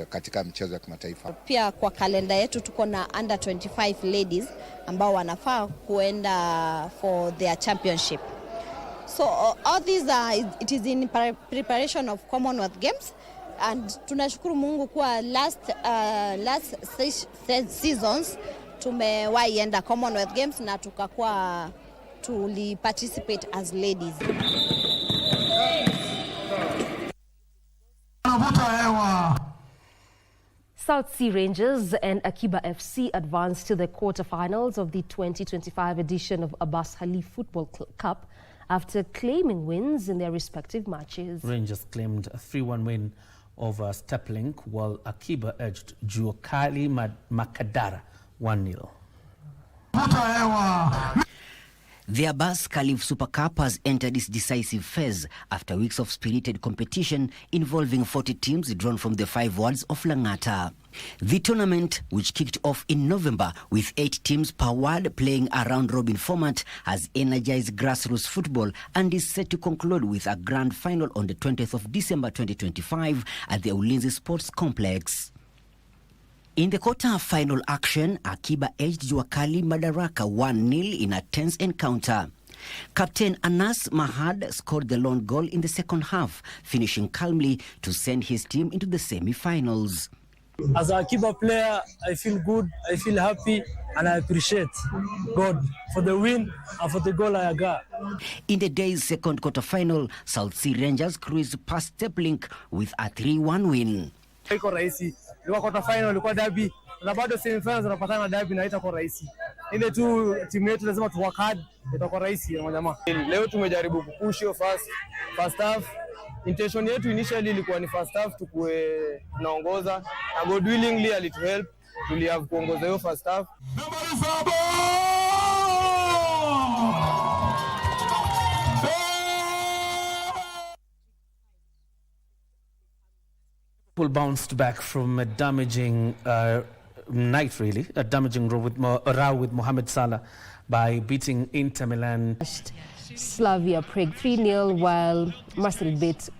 katika mchezo ya kimataifa.
Pia kwa kalenda yetu tuko na under 25 ladies ambao wanafaa kuenda for their championship. So all these it is in preparation of Commonwealth Games, and tunashukuru Mungu kwa last seasons tumewahi enda Commonwealth Games na tukakuwa to participate as ladies.
South Sea Rangers and Akiba FC advanced to the quarterfinals of the 2025 edition of Abbas Halif Football Cup after claiming wins in their respective matches.
Rangers claimed a 3-1 win over Steplink, while Akiba edged Juakali Makadara 1-0.
The Abbas Khalif Super Cup has entered its decisive phase after weeks of spirited competition involving 40 teams drawn from the 5 wards of Langata. The tournament, which kicked off in November with 8 teams per ward playing a round-robin format, has energized grassroots football and is set to conclude with a grand final on the 20th of December 2025 at the Ulinzi Sports Complex. In the quarter-final action, Akiba edged Juakali Madaraka 1-0 in a tense encounter. Captain Anas Mahad scored the lone goal in the second half, finishing calmly to send his team into the semi-finals.
As an Akiba player, I feel good, I feel happy, and I appreciate God for the win and for the goal I got.
In the day's second quarter-final, South Sea Rangers cruised past Steplink with a 3-1 win.
Iko rahisi. Ilikuwa quarter final, ilikuwa derby, na bado semi-finals unapatana na derby na itakuwa rahisi. Ile tu timu yetu lazima tu work hard, itakuwa rahisi na jamaa. Leo tumejaribu kupush hiyo first half. Intention yetu initially ilikuwa ni first half tukue tunaongoza, na God willingly alituhelp, tuliave kuongoza hiyo first half.
Liverpool bounced back from a damaging night, really, a damaging row with Mohamed Salah by beating Inter Milan.
Slavia Prague 3-0, while Marseille beat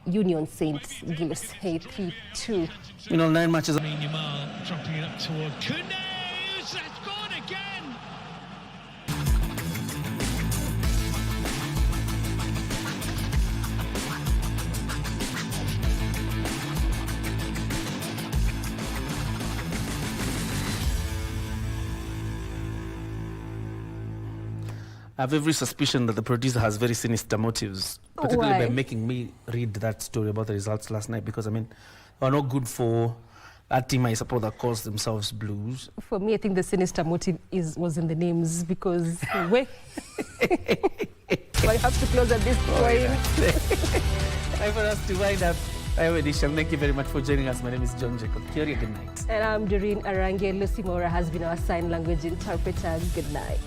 Union Saint-Gilles 3-2.
You know, 9 matches.
Dropping it up toward Kudus. That's gone again.
I have every suspicion that the producer has very sinister motives, particularly by making me read that story about the results last night, because, I mean, they are not good for that team, I suppose, that calls themselves Blues.
For me, I think the sinister motive was in the names, because I have to close at this point.
Time for us to wind up our edition. Thank you very much for joining us. My name is John Jacob. Kioria, good night.
And I'm Doreen Arange. Lucy Mora has been our sign language interpreter. Good night.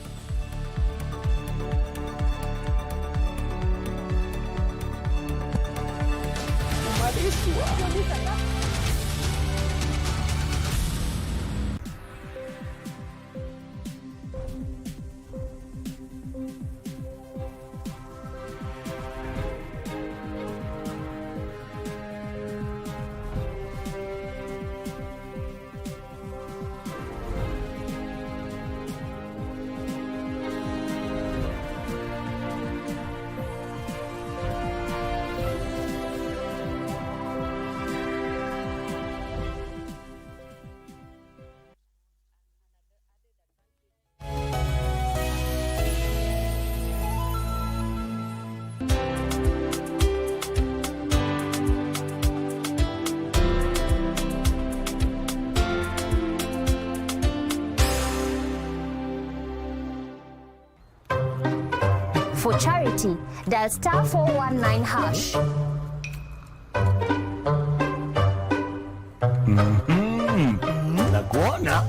For charity, dial *419 hash.
Nakuona.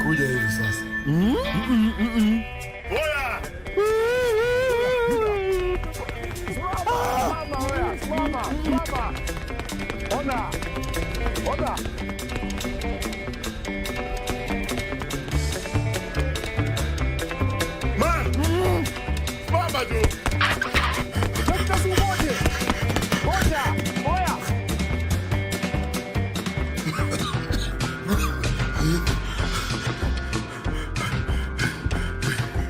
Kuja hivi sasa.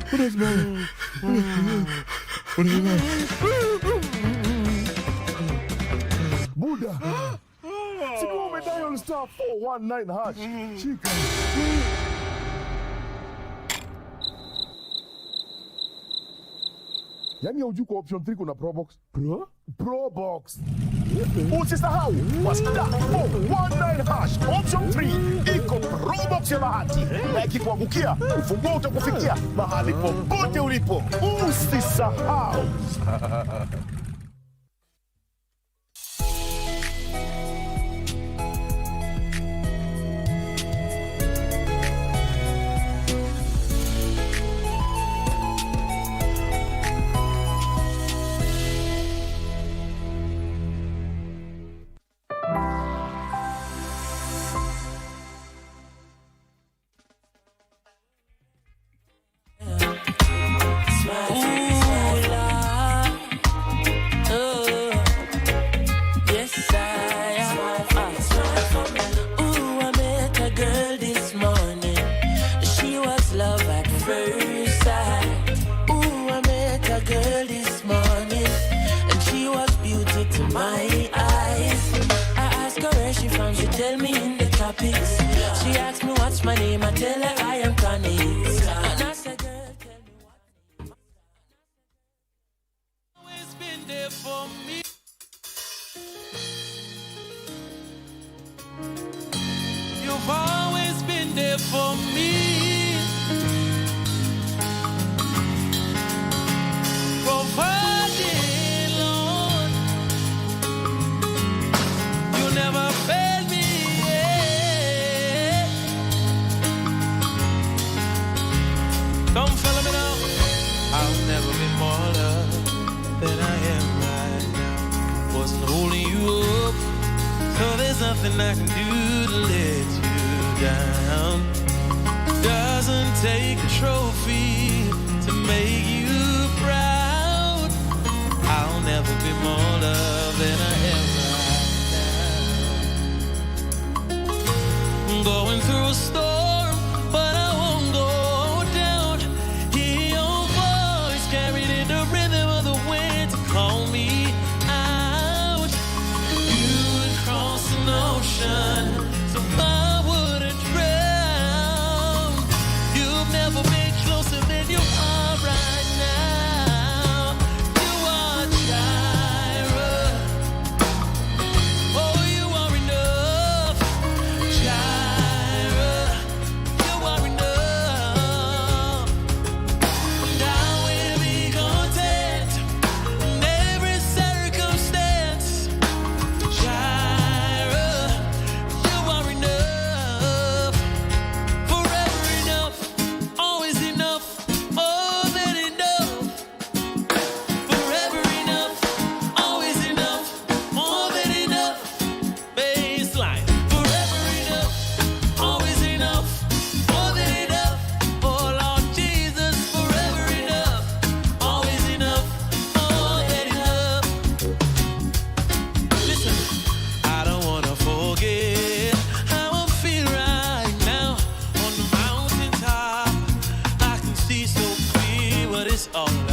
What is wrong? What is wrong? Buddha! Siku umedial *419 hash. Shika. Yaani hujui kwa option 3 kuna Probox. Probox. Usisahau kwa star 419 hash option 3 iko Probox ya bahati. Na ikikuangukia ufunguo utakufikia mahali popote ulipo. Usisahau.
Take a trophy to make